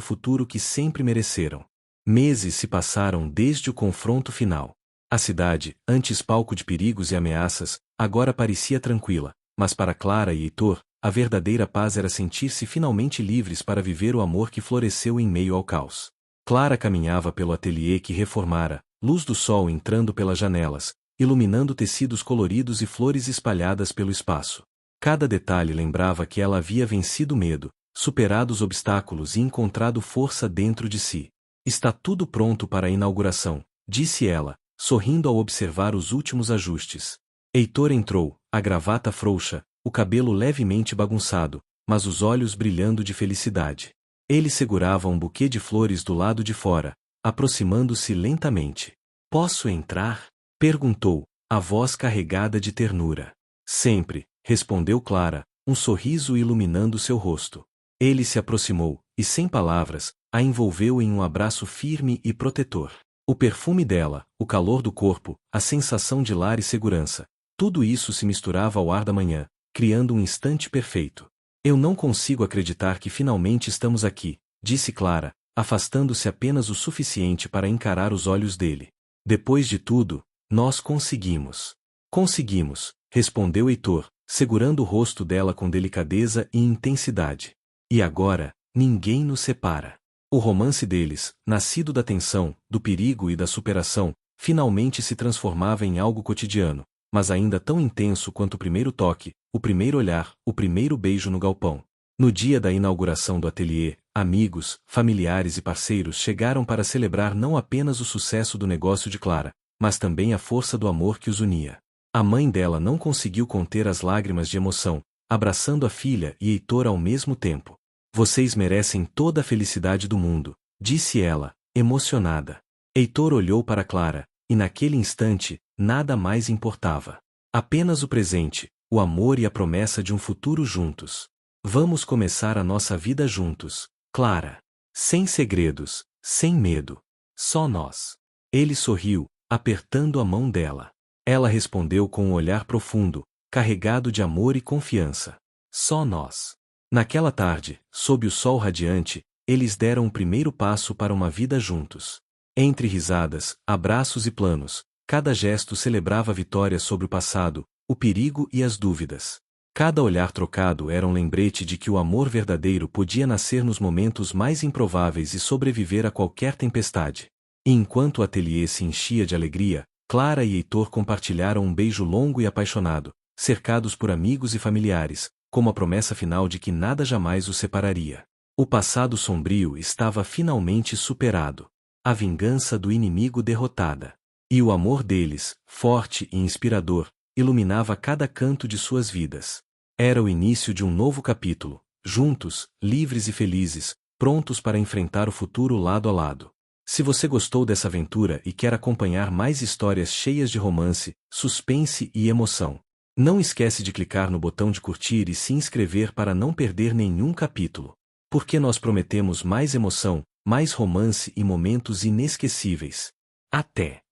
futuro que sempre mereceram. Meses se passaram desde o confronto final. A cidade, antes palco de perigos e ameaças, agora parecia tranquila, mas para Clara e Heitor, a verdadeira paz era sentir-se finalmente livres para viver o amor que floresceu em meio ao caos. Clara caminhava pelo ateliê que reformara, luz do sol entrando pelas janelas, iluminando tecidos coloridos e flores espalhadas pelo espaço. Cada detalhe lembrava que ela havia vencido o medo, superado os obstáculos e encontrado força dentro de si. Está tudo pronto para a inauguração, disse ela, sorrindo ao observar os últimos ajustes. Heitor entrou, a gravata frouxa, o cabelo levemente bagunçado, mas os olhos brilhando de felicidade. Ele segurava um buquê de flores do lado de fora, aproximando-se lentamente. Posso entrar? Perguntou, a voz carregada de ternura. Sempre, respondeu Clara, um sorriso iluminando seu rosto. Ele se aproximou, e sem palavras, a envolveu em um abraço firme e protetor. O perfume dela, o calor do corpo, a sensação de lar e segurança, tudo isso se misturava ao ar da manhã, criando um instante perfeito. Eu não consigo acreditar que finalmente estamos aqui, disse Clara, afastando-se apenas o suficiente para encarar os olhos dele. Depois de tudo, nós conseguimos. Conseguimos, respondeu Heitor, segurando o rosto dela com delicadeza e intensidade. E agora, ninguém nos separa. O romance deles, nascido da tensão, do perigo e da superação, finalmente se transformava em algo cotidiano, mas ainda tão intenso quanto o primeiro toque, o primeiro olhar, o primeiro beijo no galpão. No dia da inauguração do ateliê, amigos, familiares e parceiros chegaram para celebrar não apenas o sucesso do negócio de Clara, mas também a força do amor que os unia. A mãe dela não conseguiu conter as lágrimas de emoção, abraçando a filha e Heitor ao mesmo tempo. Vocês merecem toda a felicidade do mundo, disse ela, emocionada. Heitor olhou para Clara, e naquele instante, nada mais importava. Apenas o presente, o amor e a promessa de um futuro juntos. Vamos começar a nossa vida juntos, Clara. Sem segredos, sem medo. Só nós. Ele sorriu, apertando a mão dela. Ela respondeu com um olhar profundo, carregado de amor e confiança. Só nós. Naquela tarde, sob o sol radiante, eles deram o primeiro passo para uma vida juntos. Entre risadas, abraços e planos, cada gesto celebrava a vitória sobre o passado, o perigo e as dúvidas. Cada olhar trocado era um lembrete de que o amor verdadeiro podia nascer nos momentos mais improváveis e sobreviver a qualquer tempestade. E enquanto o ateliê se enchia de alegria, Clara e Heitor compartilharam um beijo longo e apaixonado, cercados por amigos e familiares, como a promessa final de que nada jamais os separaria. O passado sombrio estava finalmente superado. A vingança do inimigo derrotada. E o amor deles, forte e inspirador, iluminava cada canto de suas vidas. Era o início de um novo capítulo, juntos, livres e felizes, prontos para enfrentar o futuro lado a lado. Se você gostou dessa aventura e quer acompanhar mais histórias cheias de romance, suspense e emoção, não esquece de clicar no botão de curtir e se inscrever para não perder nenhum capítulo. Porque nós prometemos mais emoção, mais romance e momentos inesquecíveis. Até!